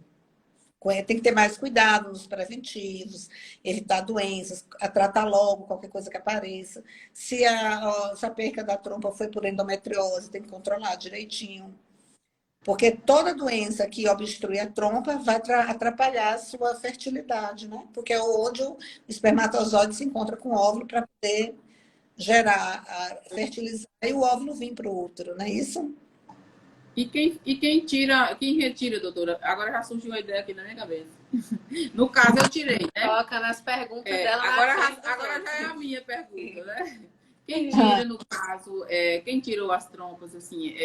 Tem que ter mais cuidado nos preventivos, evitar doenças, tratar logo qualquer coisa que apareça. Se a perca da trompa foi por endometriose, tem que controlar direitinho. Porque toda doença que obstrui a trompa vai atrapalhar a sua fertilidade, né? Porque é onde o espermatozoide se encontra com o óvulo para poder gerar, fertilizar e o óvulo vir para o útero, não é isso? E quem retira, doutora? Agora já surgiu uma ideia aqui na minha cabeça. No caso, eu tirei, né? Coloca nas perguntas dela. Agora já é a minha pergunta, né? Quem tira, no caso, quem tirou as trompas, assim,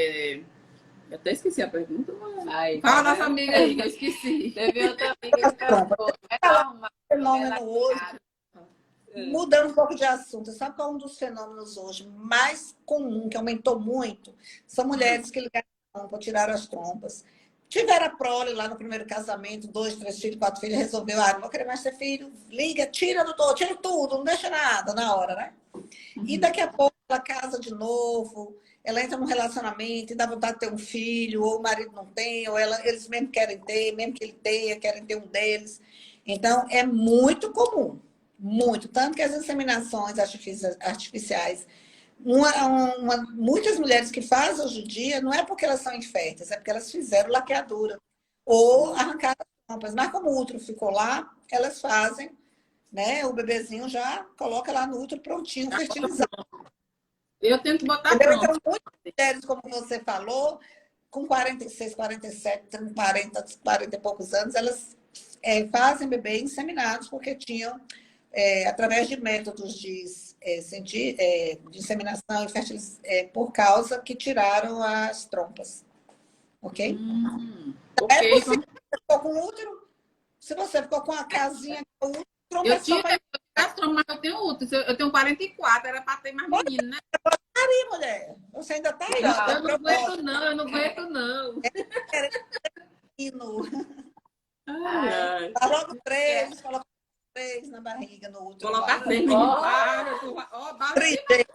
eu até esqueci a pergunta. Ai, fala nossa amiga aí, que eu esqueci. Teve outra amiga que perguntou. É normal. Fenômeno hoje, mudando um pouco de assunto, sabe qual é um dos fenômenos hoje mais comum, que aumentou muito? São mulheres que ligaram a trompa, tiraram as trompas. Tiveram a prole lá no primeiro casamento, 2, 3 filhos, 4 filhos, resolveu, não vou querer mais ter filho, liga, tira, doutor, tira tudo, não deixa nada na hora, né? E daqui a pouco ela casa de novo, ela entra num relacionamento e dá vontade de ter um filho, ou o marido não tem, ou eles mesmo querem ter, mesmo que ele tenha, querem ter um deles. Então, é muito comum, muito. Tanto que as inseminações artificiais, muitas mulheres que fazem hoje em dia, não é porque elas são inférteis, é porque elas fizeram laqueadura ou arrancaram as trompas. Mas como o útero ficou lá, elas fazem, né? O bebezinho já coloca lá no útero prontinho, fertilizado. Eu tento botar Então, pronto. muitas mulheres, como você falou, com 46, 47, 40 e poucos anos, elas fazem bebê inseminados porque tinham, através de métodos de inseminação e fertilização, por causa que tiraram as trompas. Ok? Ok. É possível que você ficou com útero, se você ficou com a casinha com útero, trompa Eu tirei as trompas, mas eu tenho útero. Eu tenho 44, era para ter mais menino, né? aí, mulher. Você ainda está aí, ó. Eu não aguento, não. Eu não aguento, não. Tá logo 3, coloca 3 na barriga, no útero. Colocar 3 meninos. Ó, barriga.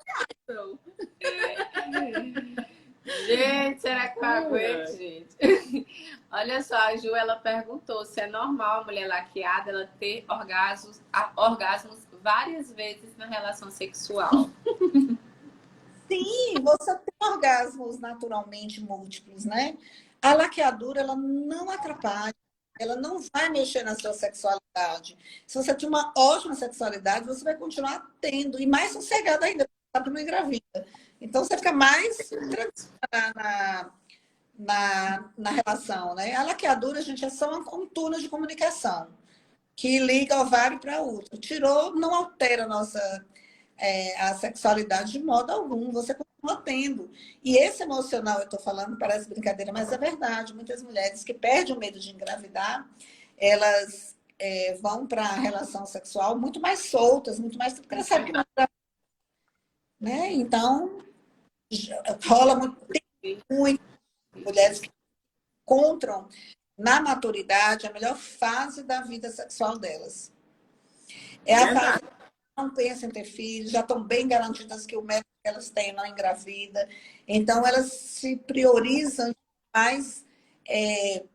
Gente, será que eu aguento, gente? Olha só, a Ju, ela perguntou se é normal a mulher laqueada ela ter orgasmos várias vezes na relação sexual. Sim, você tem orgasmos naturalmente múltiplos, né? A laqueadura, ela não atrapalha, ela não vai mexer na sua sexualidade. Se você tem uma ótima sexualidade, você vai continuar tendo, e mais sossegada ainda, porque não engravida. Então, você fica mais tranquila na relação, né? A laqueadura, gente, é só um túnel de comunicação que liga ovário para útero. Tirou, não altera a sexualidade de modo algum, você continua tendo. E esse emocional, eu estou falando, parece brincadeira, mas é verdade. Muitas mulheres que perdem o medo de engravidar, elas vão para a relação sexual muito mais soltas, muito mais... Porque elas sabem que não é, né? Então, rola muito mulheres que encontram na maturidade a melhor fase da vida sexual delas. É a fase que não pensam em ter filhos, já estão bem garantidas que o médico que elas têm não engravida. Então, elas se priorizam mais,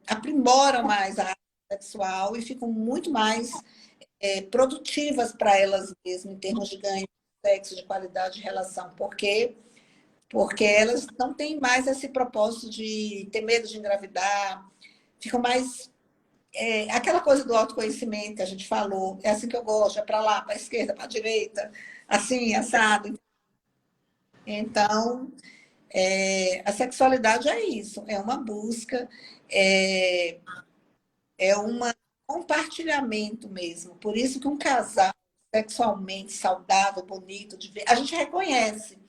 aprimoram mais a área sexual e ficam muito mais produtivas para elas mesmas, em termos de ganho de sexo, de qualidade de relação. Porque elas não têm mais esse propósito de ter medo de engravidar, ficam mais... aquela coisa do autoconhecimento que a gente falou, é assim que eu gosto, é para lá, para a esquerda, para a direita, assim, assado. Então, a sexualidade é isso, é uma busca, um compartilhamento mesmo. Por isso que um casal sexualmente saudável, bonito, a gente reconhece.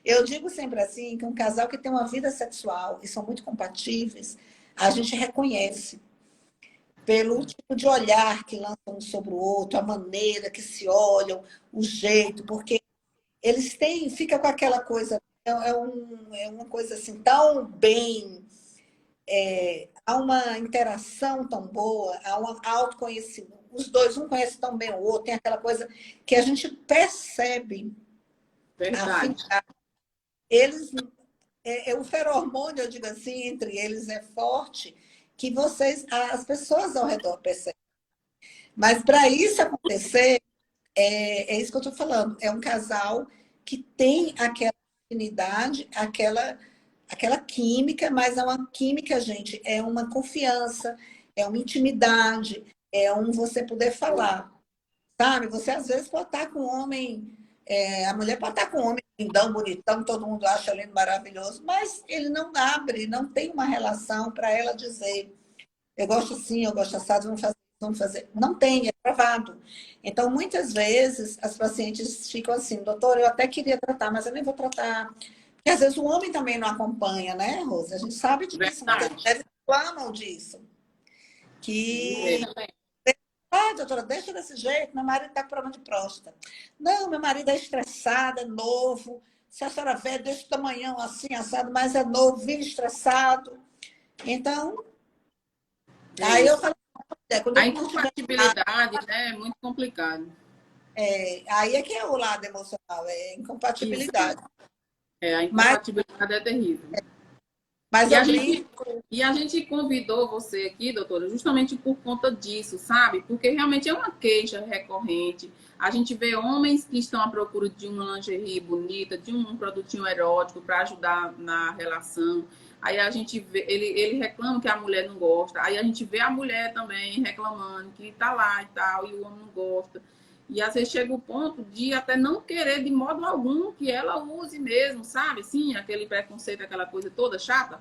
Eu digo sempre assim, que um casal que tem uma vida sexual e são muito compatíveis, a gente reconhece pelo tipo de olhar que lançam um sobre o outro, a maneira que se olham, o jeito, porque eles têm, fica com aquela coisa, uma coisa assim tão bem, há uma interação tão boa, há um autoconhecimento, os dois, um conhece tão bem o outro, tem aquela coisa que a gente percebe. Verdade. Eles, o feromônio, eu digo assim, entre eles é forte, que as pessoas ao redor percebem. Mas para isso acontecer, é isso que eu estou falando, é um casal que tem aquela afinidade, aquela química, mas é uma química, gente, é uma confiança, é uma intimidade, é você poder falar, sabe? Você às vezes pode estar com um homem, a mulher pode estar com um homem lindão, bonitão, todo mundo acha lindo, maravilhoso, mas ele não abre, não tem uma relação para ela dizer, eu gosto assim, eu gosto assado, vamos fazer. Não tem, é travado. Então, muitas vezes, as pacientes ficam assim, doutor, eu até queria tratar, mas eu nem vou tratar. Porque às vezes o homem também não acompanha, né, Rosa? A gente sabe disso, muitas mulheres reclamam disso. Que, doutora, deixa desse jeito, meu marido está com problema de próstata. Não, meu marido é estressado, é novo. Se a senhora vê, deixa o tamanhão assim, assado, mas é novo, vive estressado. Então, aí eu falo, a incompatibilidade, né, é muito complicado. Aí é que é o lado emocional, é incompatibilidade. A incompatibilidade é terrível. Mas e a gente convidou você aqui, doutora, justamente por conta disso, sabe? Porque realmente é uma queixa recorrente. A gente vê homens que estão à procura de uma lingerie bonita, de um produtinho erótico para ajudar na relação. Aí a gente vê, ele reclama que a mulher não gosta. Aí a gente vê a mulher também reclamando que tá lá e tal, e o homem não gosta. E às vezes chega o ponto de até não querer de modo algum que ela use mesmo, sabe? Sim, aquele preconceito, aquela coisa toda chata.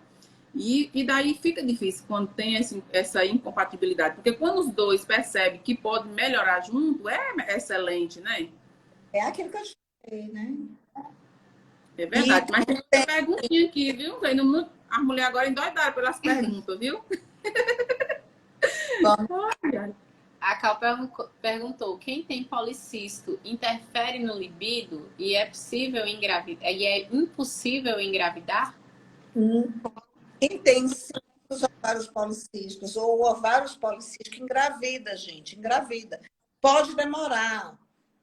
E daí fica difícil quando tem essa incompatibilidade. Porque quando os dois percebem que pode melhorar junto, é excelente, né? É aquilo que eu te falei, né? É verdade. Mas tem uma perguntinha aqui, viu? A mulher agora endoidaram pelas perguntas, viu? A Cal perguntou, quem tem policisto interfere no libido e é possível engravidar? E é impossível engravidar? Quem tem os ovários policísticos ou ovários policísticos engravida, gente, engravida. Pode demorar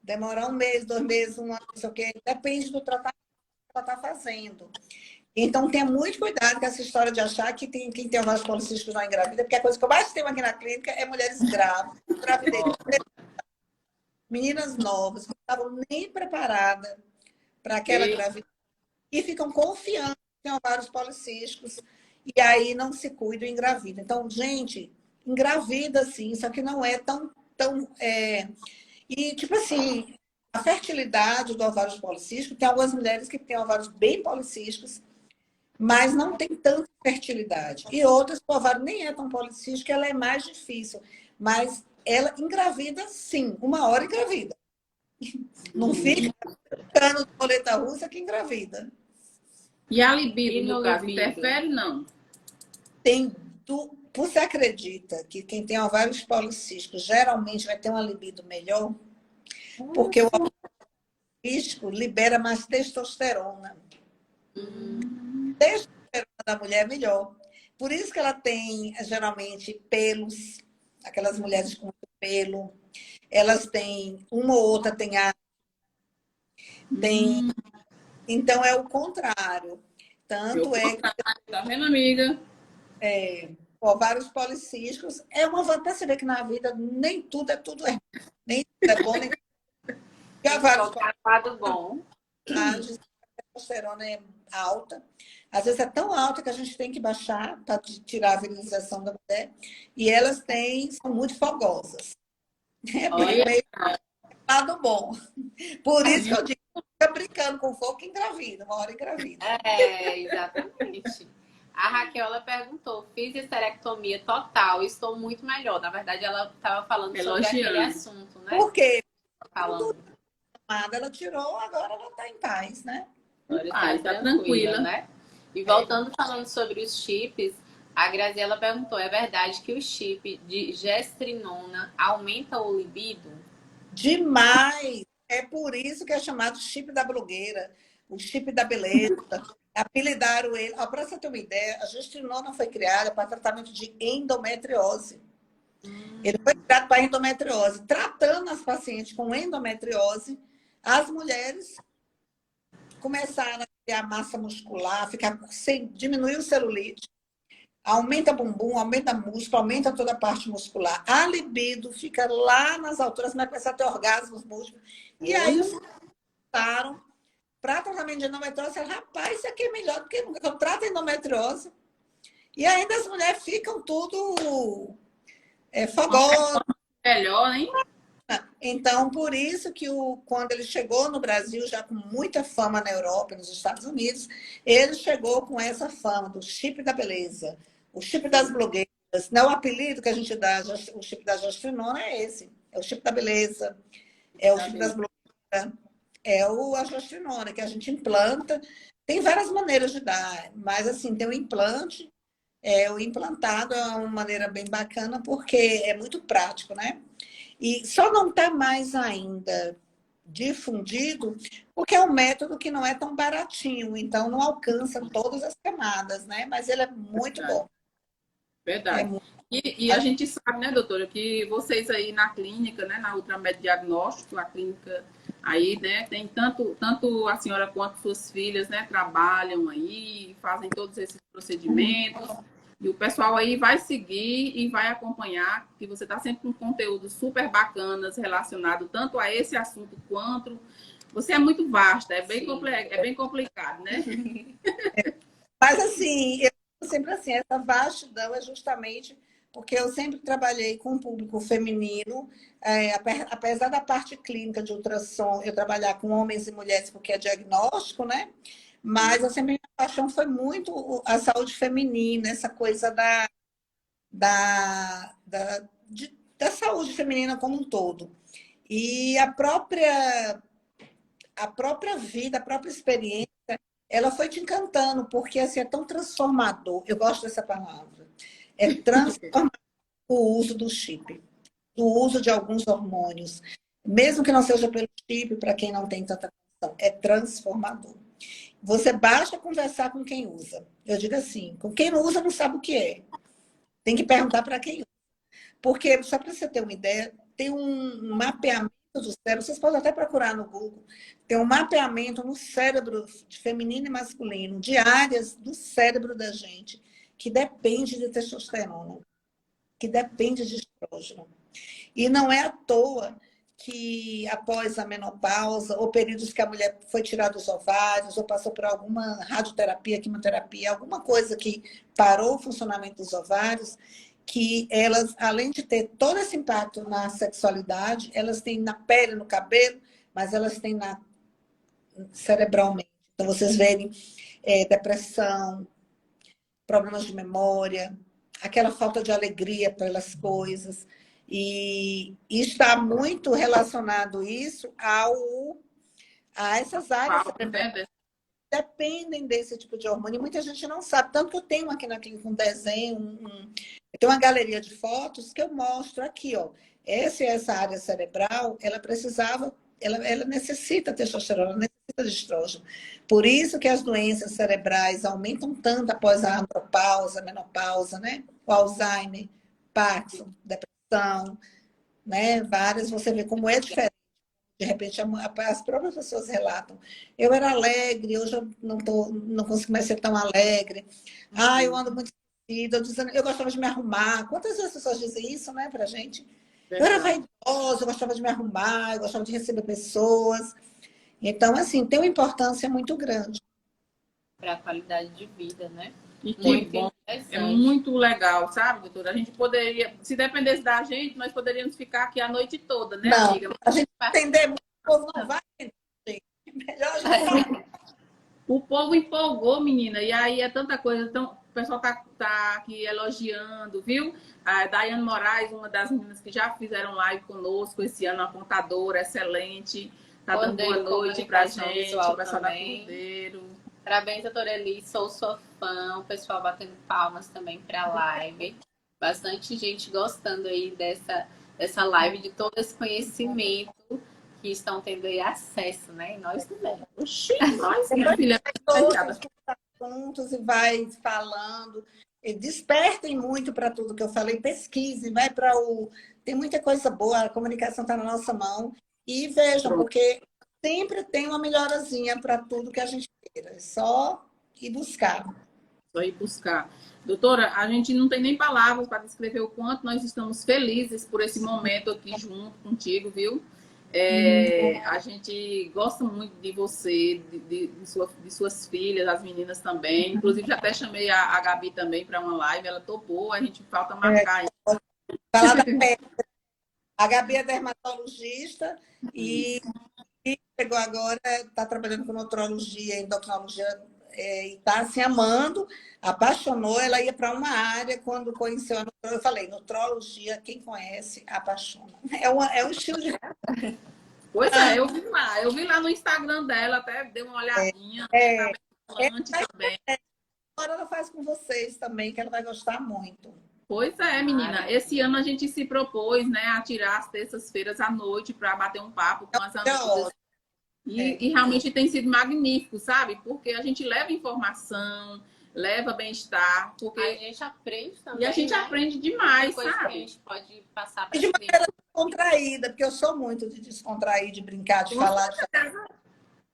1 mês, 2 meses, 1 ano, não sei o quê, depende do tratamento que ela está fazendo. Então, tenha muito cuidado com essa história de achar que quem tem ovários policísticos não engravida, porque a coisa que eu mais tenho aqui na clínica é mulheres grávidas, gravidez, meninas novas, que não estavam nem preparadas para aquela gravidez e ficam confiando que tem ovários policísticos e aí não se cuida e engravida. Então, gente, engravida sim, só que não é tão E, tipo assim, a fertilidade do ovário policístico, tem algumas mulheres que têm ovários bem policísticos, mas não tem tanta fertilidade. E outras, o ovário nem é tão policístico, ela é mais difícil. Mas ela engravida, sim, uma hora engravida. Não fica cano de roleta russa que engravida. E a libido, no caso, libido? interfere, não? Tem Você acredita que quem tem ovários policísticos geralmente vai ter uma libido melhor? Porque o ovário policístico libera mais testosterona. Testosterona da mulher é melhor. Por isso que ela tem, geralmente, pelos, aquelas mulheres com muito pelo. Elas têm, uma ou outra tem. Então, é o contrário. Tanto é que Tá vendo, amiga? ovários policísticos é uma vantagem. Para você ver que na vida nem tudo é nem tudo é bom, nem e ovários Lado bom. policísticos, a testosterona é alta. Às vezes é tão alta que a gente tem que baixar para tirar a virilização da mulher. E elas são muito fogosas. É Olha, meio lado bom. Por isso que eu digo, fica brincando com fogo que engravida, uma hora engravida. Exatamente. A Raquel, ela perguntou, fiz esterectomia total, estou muito melhor. Na verdade, ela estava falando sobre aquele assunto, né? Por quê? Falando. Ela tirou, agora ela está em paz, né? Tá tranquila, né? E voltando falando sobre os chips, a Graziela perguntou, é verdade que o chip de gestrinona aumenta o libido? Demais! É por isso que é chamado chip da blogueira, o chip da beleza. Apelidaram ele. Para você ter uma ideia, a gestrinona foi criada para tratamento de endometriose. Ele foi criado para endometriose. Tratando as pacientes com endometriose, as mulheres começaram a criar massa muscular, diminuir o celulite, aumenta bumbum, aumenta músculo, aumenta toda a parte muscular. A libido fica lá nas alturas, vai começar a ter orgasmos múltiplos. E aí os passaram para tratamento de endometriose. Rapaz, isso aqui é melhor do que nunca. Eu trato endometriose. E ainda as mulheres ficam tudo fogosas. Melhor, hein? Então, por isso que quando ele chegou no Brasil, já com muita fama na Europa e nos Estados Unidos, ele chegou com essa fama do chip da beleza, o chip das blogueiras. Não, o apelido que a gente dá, o chip da gestrinona é esse. É o chip da beleza, é o chip das blogueiras, a gestrinona, que a gente implanta. Tem várias maneiras de dar, mas assim, tem o implante, o implantado é uma maneira bem bacana, porque é muito prático, né? E só não está mais ainda difundido porque é um método que não é tão baratinho, então não alcança todas as camadas, né? Mas ele é muito bom. Verdade. E a gente sabe, né, doutora, que vocês aí na clínica, né, na Ultramed Diagnóstico, a clínica aí, né, tem tanto a senhora quanto suas filhas, né, trabalham aí, fazem todos esses procedimentos. E o pessoal aí vai seguir e vai acompanhar, que você está sempre com conteúdos super bacanas relacionado tanto a esse assunto quanto... Você é muito vasta, é bem complicado, né? Mas assim, eu sempre assim, essa vastidão é justamente porque eu sempre trabalhei com o público feminino, apesar da parte clínica de ultrassom, eu trabalhar com homens e mulheres porque é diagnóstico, né? Mas eu sempre, minha paixão foi muito a saúde feminina, essa coisa da saúde feminina como um todo. E a própria vida, a própria experiência, ela foi te encantando, porque assim, é tão transformador. Eu gosto dessa palavra. É transformador o uso do chip, o uso de alguns hormônios. Mesmo que não seja pelo chip, para quem não tem tanta noção, é transformador. Você basta conversar com quem usa. Eu digo assim, com quem não usa não sabe o que é. Tem que perguntar para quem usa. Porque, só para você ter uma ideia, tem um mapeamento do cérebro, vocês podem até procurar no Google, tem um mapeamento no cérebro feminino e masculino, de áreas do cérebro da gente, que depende de testosterona, que depende de estrógeno. E não é à toa que após a menopausa, ou períodos que a mulher foi tirada dos ovários, ou passou por alguma radioterapia, quimioterapia, alguma coisa que parou o funcionamento dos ovários, que elas, além de ter todo esse impacto na sexualidade, elas têm na pele, no cabelo, mas elas têm cerebralmente. Então, vocês verem depressão, problemas de memória, aquela falta de alegria pelas coisas. E está muito relacionado isso a essas áreas cerebrais. Dependem desse tipo de hormônio. E muita gente não sabe. Tanto que eu tenho aqui na clínica um desenho, eu tenho uma galeria de fotos que eu mostro aqui, ó. Essa área cerebral, ela necessita testosterona, necessita de estrógeno. Por isso que as doenças cerebrais aumentam tanto após a andropausa, a menopausa, né? O Alzheimer, Parkinson, depressão, né? Várias, você vê como é diferente. De repente, as próprias pessoas relatam. Eu era alegre, hoje eu não consigo mais ser tão alegre. Eu ando muito esquecida, eu gostava de me arrumar. Quantas vezes as pessoas dizem isso, né, pra gente? Eu era vaidosa, eu gostava de me arrumar, eu gostava de receber pessoas. Então, assim, tem uma importância muito grande. Para a qualidade de vida, né? E que bom. É muito legal, sabe, doutora? A gente poderia, se dependesse da gente, nós poderíamos ficar aqui a noite toda, né, não, amiga? A gente entender muito, o povo não vai entender. Melhor a gente... O povo empolgou, menina, e aí é tanta coisa. Então, o pessoal tá aqui elogiando, viu? A Daiane Moraes, uma das meninas que já fizeram live conosco esse ano, uma contadora excelente. Tá dando boa noite pra gente, o pessoal da Cordeiro. Parabéns, doutora Eli, sou sua fã. O pessoal batendo palmas também para a live. Bastante gente gostando aí dessa live, de todo esse conhecimento que estão tendo aí acesso, né? E nós também. Oxi, nós, minha filha. Todos juntos e vai falando. E despertem muito para tudo que eu falei. Pesquisem, vai para Tem muita coisa boa, a comunicação está na nossa mão. E vejam, porque sempre tem uma melhorazinha para tudo que a gente queira. É só ir buscar. Só ir buscar. Doutora, a gente não tem nem palavras para descrever o quanto nós estamos felizes por esse momento aqui junto contigo, viu? A gente gosta muito de você, de suas filhas, as meninas também. Inclusive, já até chamei a Gabi também para uma live, ela topou, a gente falta marcar. Falar da a Gabi é dermatologista e chegou agora, está trabalhando com nutrologia, endocrinologia, e está se amando, apaixonou. Ela ia para uma área, quando conheceu a nutrologia, eu falei, nutrologia, quem conhece, apaixona. É um estilo de... Pois é, eu vi lá no Instagram dela, até dei uma olhadinha. Também. Agora ela faz com vocês também, que ela vai gostar muito. Pois é, menina. Esse ano a gente se propôs, né, a tirar as terças-feiras à noite para bater um papo com as amigas. E realmente tem sido magnífico, sabe? Porque a gente leva informação, leva bem-estar. Porque a gente aprende também. E a gente aprende demais, coisa sabe? Que a gente pode passar para de maneira descontraída, porque eu sou muito de descontrair, de brincar, de falar.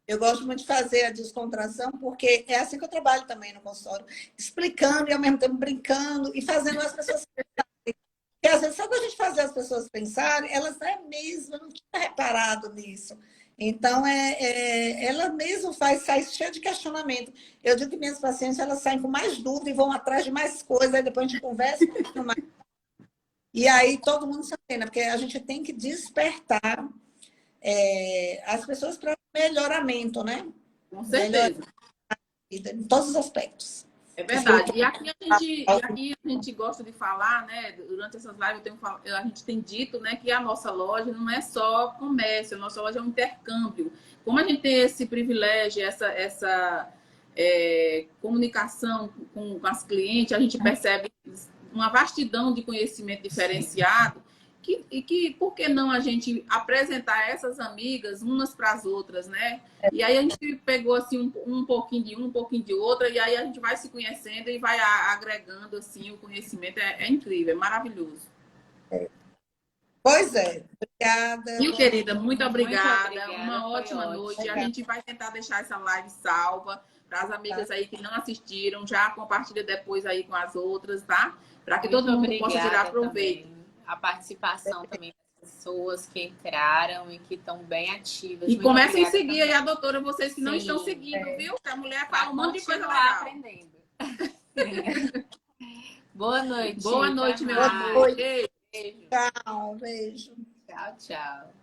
Eu gosto muito de fazer a descontração, porque é assim que eu trabalho também no consultório, explicando e ao mesmo tempo brincando e fazendo as pessoas pensarem. Porque às vezes só quando a gente fazer as pessoas pensarem, elas mesmo não tinham reparado nisso. Então, ela mesmo sai cheia de questionamento. Eu digo que minhas pacientes, elas saem com mais dúvida e vão atrás de mais coisas, aí depois a gente conversa mais. E aí todo mundo se atenta, porque a gente tem que despertar as pessoas para melhoramento, né? Com certeza. Em todos os aspectos. É verdade. E aqui a gente gosta de falar, né? Durante essas lives a gente tem dito, né, que a nossa loja não é só comércio, a nossa loja é um intercâmbio. Como a gente tem esse privilégio, essa comunicação com as clientes, a gente percebe uma vastidão de conhecimento diferenciado. Que por que não a gente apresentar essas amigas umas para as outras, né? E aí a gente pegou assim um pouquinho de um pouquinho de outra, e aí a gente vai se conhecendo e vai agregando assim o conhecimento. É incrível, é maravilhoso. Pois é. Obrigada. Meu querida, muito obrigada. Uma ótima noite. A gente vai tentar deixar essa live salva para as amigas aí que não assistiram, já compartilha depois aí com as outras, tá? Para que todo mundo possa tirar proveito. Também. A participação também das pessoas que entraram e que estão bem ativas. E comecem a seguir aí a doutora, vocês que não estão seguindo, viu? Que a mulher fala um monte de coisa legal. Aprendendo. Boa noite. Boa noite, meu amor. Beijo. Tchau, beijo. Tchau, tchau.